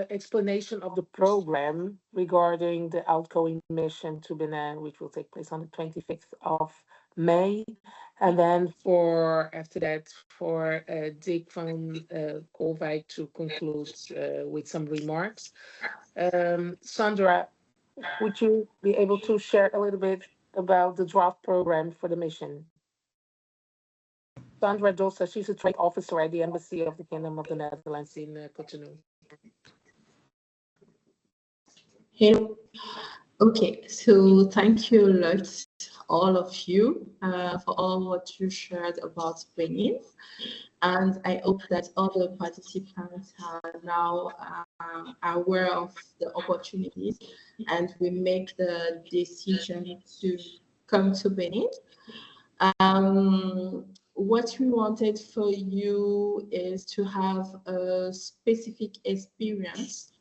explanation of the program regarding the outgoing mission to Benin, which will take place on the 25th of May. And then after that, for Dick van Kolwijk to conclude with some remarks. Sandra, would you be able to share a little bit about the draft program for the mission? Sandra Dossa, she's a trade officer at the Embassy of the Kingdom of the Netherlands in Cotonou.
Hello. Okay, so thank you a lot, all of you, for all what you shared about Benin. And I hope that all the participants are now aware of the opportunities, and we make the decision to come to Benin. What we wanted for you is to have a specific experience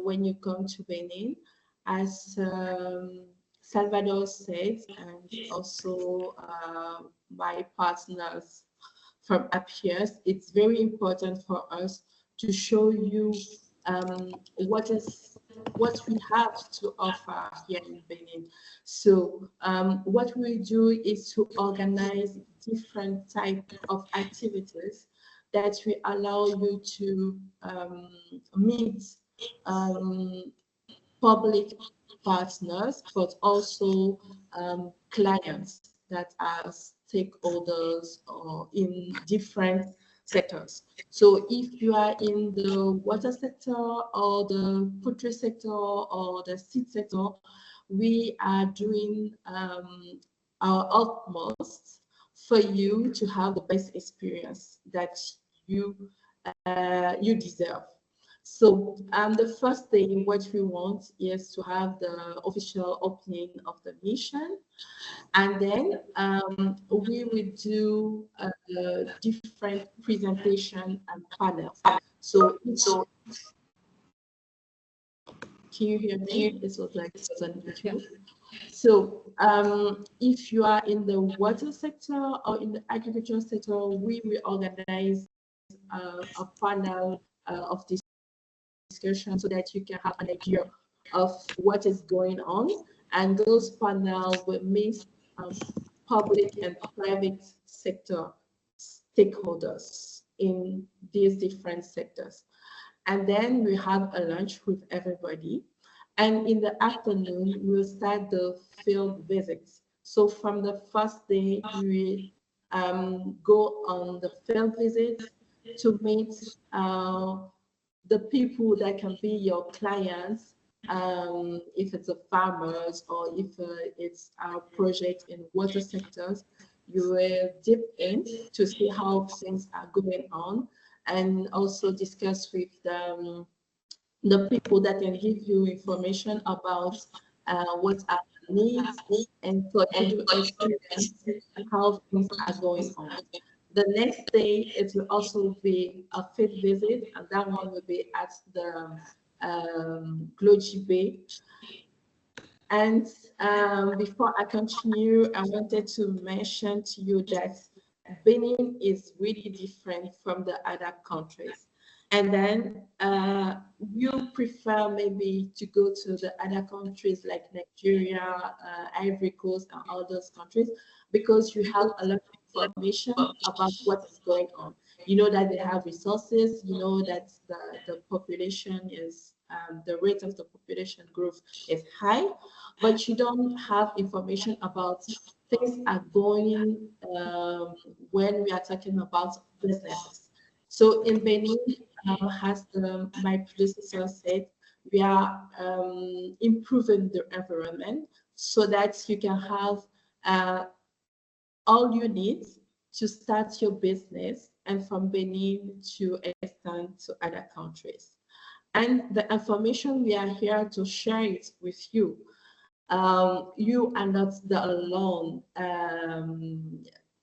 when you come to Benin. As Salvador said, and also my partners from APIEx, it's very important for us to show you what we have to offer here in Benin. So what we do is to organize different types of activities that will allow you to meet public partners, but also clients that are stakeholders or in different sectors. So if you are in the water sector or the poultry sector or the seed sector, we are doing our utmost for you to have the best experience that you deserve. So the first thing what we want is to have the official opening of the mission, and then we will do different presentation and panels. So can you hear me? This was like on YouTube. So if you are in the water sector or in the agriculture sector, we will organize a panel of discussion so that you can have an idea of what is going on, and those panels will meet public and private sector stakeholders in these different sectors. And then we have a lunch with everybody, and in the afternoon we'll start the field visits. So from the first day we go on the field visits to meet the people that can be your clients, if it's a farmers or if it's our project in water sectors. You will dip in to see how things are going on, and also discuss with the people that can give you information about what are the needs, and for you to experience how things are going on. The next day, it will also be a field visit, and that one will be at the Gloji Bay. And before I continue, I wanted to mention to you that Benin is really different from the other countries. And then you prefer maybe to go to the other countries like Nigeria, Ivory Coast, and all those countries because you have a lot of information about what is going on. You know that they have resources, you know that the population is, the rate of the population growth is high, but you don't have information about things are going when we are talking about businesses. So in Benin, as my predecessor said, we are improving the environment so that you can have all you need to start your business and from Benin to extend to other countries. And the information we are here to share it with you. You are not the alone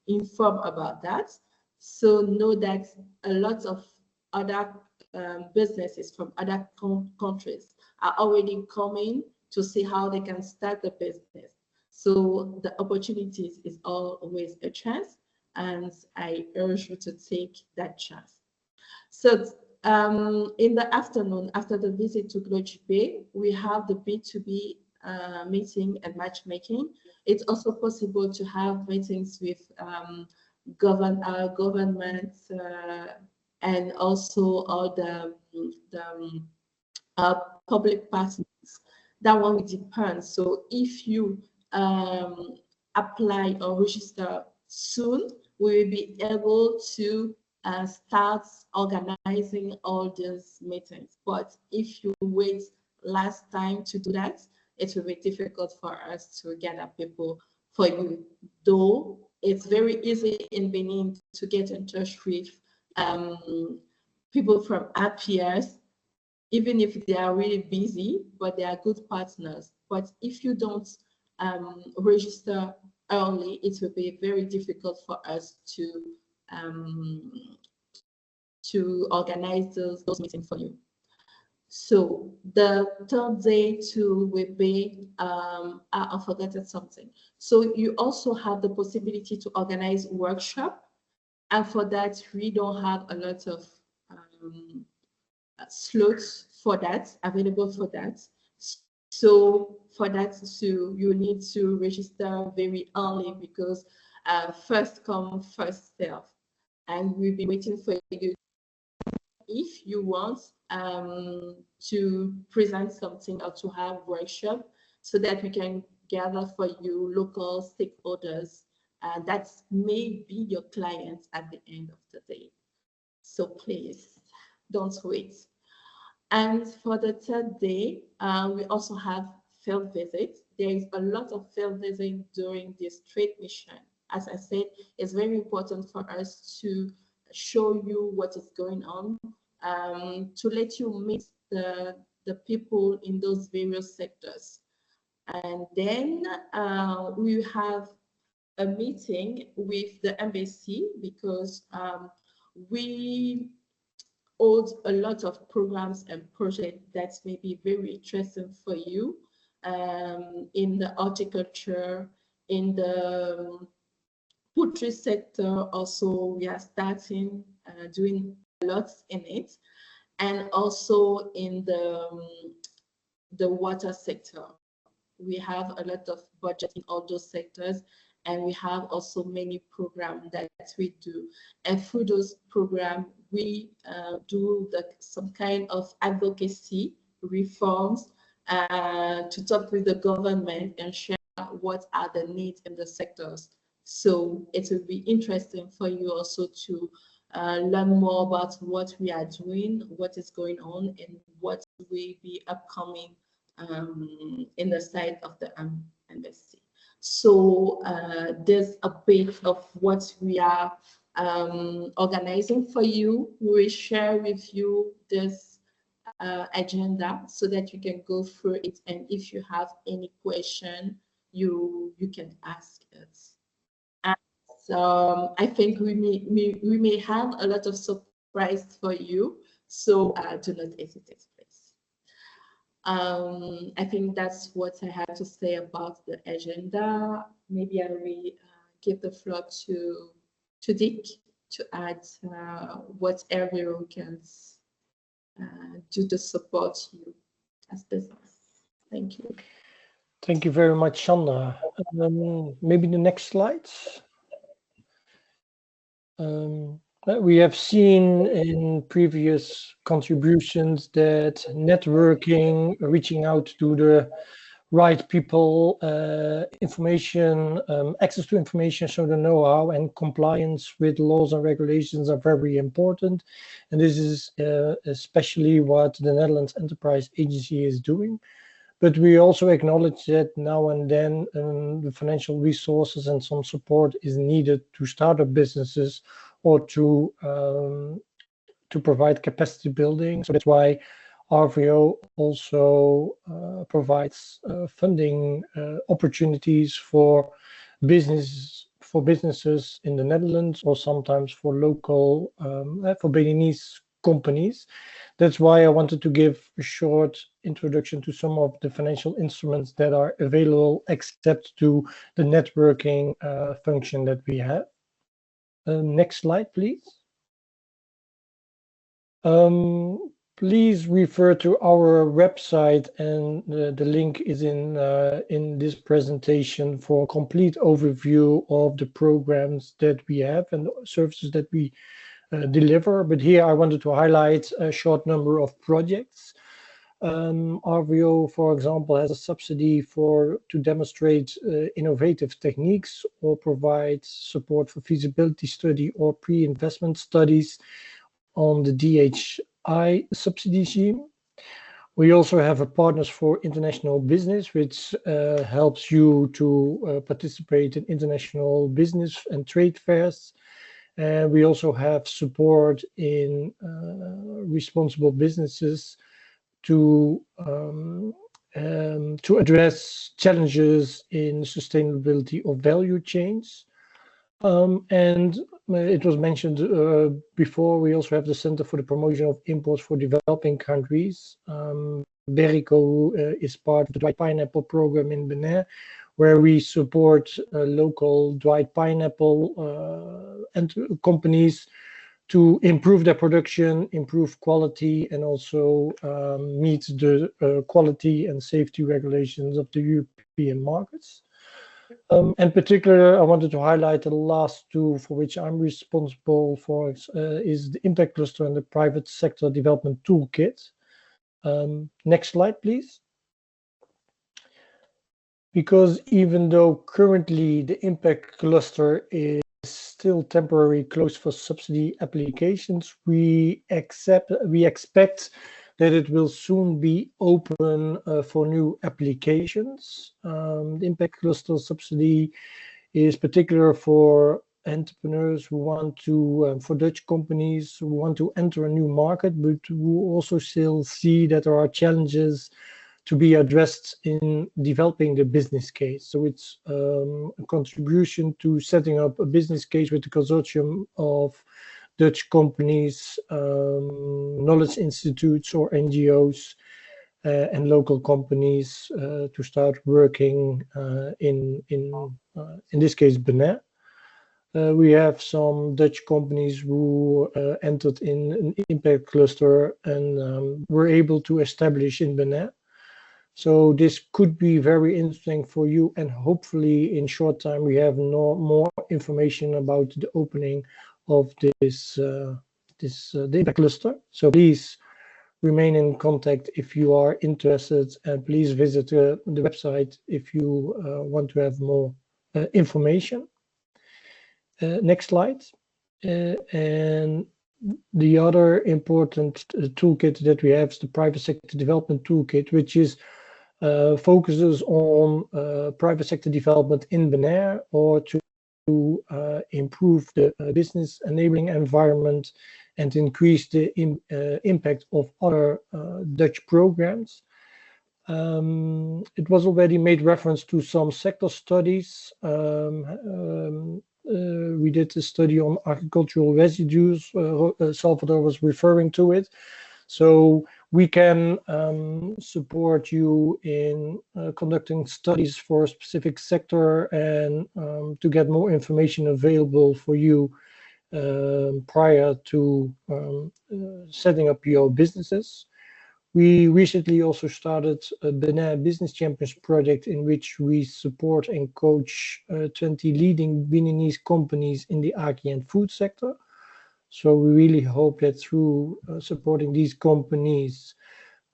informed about that. So know that a lot of other businesses from other countries are already coming to see how they can start the business. So the opportunities is always a chance, and I urge you to take that chance. So in the afternoon, after the visit to Roig, we have the B2B meeting and matchmaking. It's also possible to have meetings with governments and also all the public partners. That one will depend. So if you apply or register soon, we will be able to start organizing all these meetings. But if you wait last time to do that, it will be difficult for us to gather people for you. Though it's very easy in Benin to get in touch with people from APIEx, even if they are really busy, but they are good partners. But if you don't register early, it will be very difficult for us to organize those meetings for you. So the third day too will be, I forgot something. So you also have the possibility to organize workshop, and for that we don't have a lot of slots for that available for that. So for that, so you need to register very early because first come, first serve, and we'll be waiting for you if you want to present something or to have workshop so that we can gather for you local stakeholders that may be your clients at the end of the day. So please don't wait. And for the third day, we also have field visits. There is a lot of field visits during this trade mission. As I said, it's very important for us to show you what is going on, to let you meet the people in those various sectors. And then we have a meeting with the NABC because we hold a lot of programs and projects that may be very interesting for you in the horticulture, in the poultry sector. Also, we are starting doing a lot in it, and also in the water sector. We have a lot of budget in all those sectors, and we have also many programs that we do. And through those programs, we do some kind of advocacy reforms to talk with the government and share what are the needs in the sectors. So it will be interesting for you also to learn more about what we are doing, what is going on, and what will be upcoming in the side of the embassy. So there's a bit of what we are organizing for you. We will share with you this agenda so that you can go through it, and if you have any question, you can ask us. And I think we may have a lot of surprise for you, so do not hesitate, please. I think that's what I have to say about the agenda. Maybe I will give the floor to Dick to add whatever we can to support you as business. Thank you.
Thank you very much, Sandra. Maybe the next slides. We have seen in previous contributions that networking, reaching out to the right people, information, access to information, so the know-how and compliance with laws and regulations are very important. And this is especially what the Netherlands Enterprise Agency is doing. But we also acknowledge that now and then the financial resources and some support is needed to start up businesses or to provide capacity building. So that's why RVO also provides funding opportunities for businesses in the Netherlands, or sometimes for local for Beninese companies. That's why I wanted to give a short introduction to some of the financial instruments that are available, except to the networking function that we have. Next slide, please. Please refer to our website, and the link is in this presentation for a complete overview of the programs that we have and the services that we deliver. But here I wanted to highlight a short number of projects. RVO, for example, has a subsidy to demonstrate innovative techniques or provide support for feasibility study or pre-investment studies on the DHI subsidy scheme. We also have a Partners for International Business, which helps you to participate in international business and trade fairs. And we also have support in responsible businesses to address challenges in sustainability of value chains. And it was mentioned before, we also have the Center for the Promotion of Imports for Developing Countries. Berrico is part of the dried pineapple program in Benin, where we support local dried pineapple companies to improve their production, improve quality, and also meet the quality and safety regulations of the European markets. In particular, I wanted to highlight the last two for which I'm responsible for, is the Impact Cluster and the Private Sector Development Toolkit. Next slide, please. Because even though currently the Impact Cluster is still temporarily closed for subsidy applications, we expect that it will soon be open for new applications. The Impact Cluster subsidy is particular for entrepreneurs who want to, for Dutch companies who want to enter a new market, but who also still see that there are challenges to be addressed in developing the business case. So it's a contribution to setting up a business case with the consortium of Dutch companies, knowledge institutes or NGOs, and local companies to start working in this case, Benin. We have some Dutch companies who entered in an impact cluster and were able to establish in Benin. So this could be very interesting for you, and hopefully in short time we have more information about the opening of this the impact cluster. So please remain in contact if you are interested, and please visit the website if you want to have more information. Next slide. And the other important toolkit that we have is the Private Sector Development Toolkit, which is focuses on private sector development in Benin, or to improve the business enabling environment and increase the impact of other Dutch programs. It was already made reference to some sector studies. We did a study on agricultural residues. Salvador was referring to it. So we can support you in conducting studies for a specific sector, and to get more information available for you prior to setting up your businesses. We recently also started a Benin Business Champions project in which we support and coach 20 leading Beninese companies in the agri and food sector. So we really hope that through supporting these companies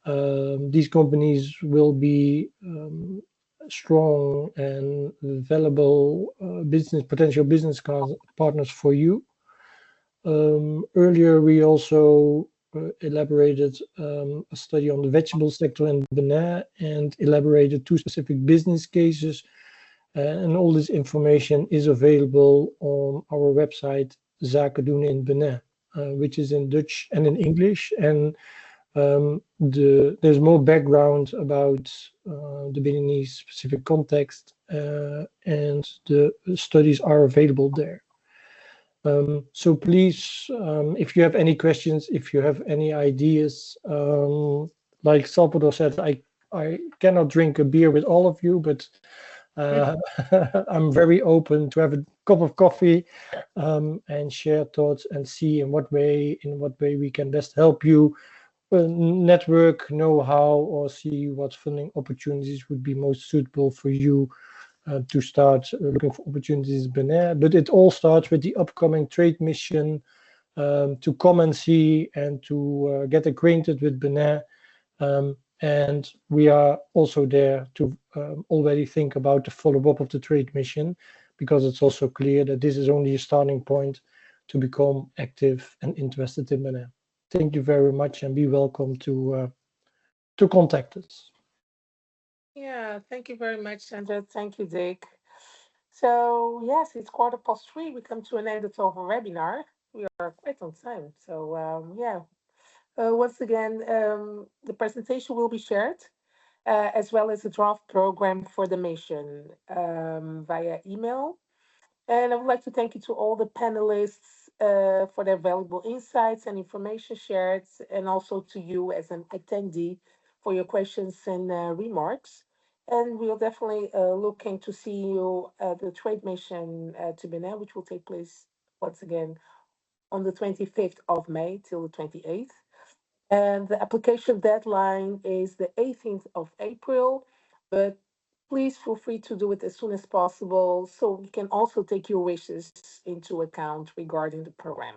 will be strong and valuable potential business partners for you. Earlier, we also elaborated a study on the vegetable sector in Benin and elaborated 2 specific business cases. And all this information is available on our website, Zaken doen in Benin, which is in Dutch and in English. And there's more background about the Beninese specific context, and the studies are available there. So please, if you have any questions, if you have any ideas, like Salvador said, I cannot drink a beer with all of you, but I'm very open to have a cup of coffee and share thoughts and see in what way we can best help you network, know how, or see what funding opportunities would be most suitable for you to start looking for opportunities in Benin. But it all starts with the upcoming trade mission to come and see and to get acquainted with Benin. And we are also there to already think about the follow-up of the trade mission, because it's also clear that this is only a starting point to become active and interested in Benin. Thank you very much, and be welcome to contact us.
Yeah, thank you very much, Sandra. Thank you, Dick. So yes, it's 3:15. We come to an end of our webinar. We are quite on time. So yeah, once again, the presentation will be shared, as well as the draft program for the mission via email. And I would like to thank you to all the panelists for their valuable insights and information shared, and also to you as an attendee for your questions and remarks. And we'll definitely looking to see you at the trade mission to Benin, which will take place once again on the 25th of May till the 28th. And the application deadline is the 18th of April, but please feel free to do it as soon as possible so we can also take your wishes into account regarding the program.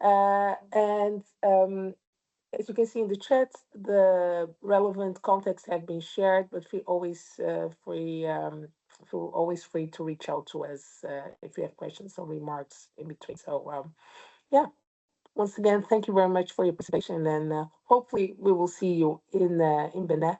And as you can see in the chat, the relevant contacts have been shared, but feel always free to reach out to us if you have questions or remarks in between. So yeah, once again, thank you very much for your participation, and hopefully we will see you in Benin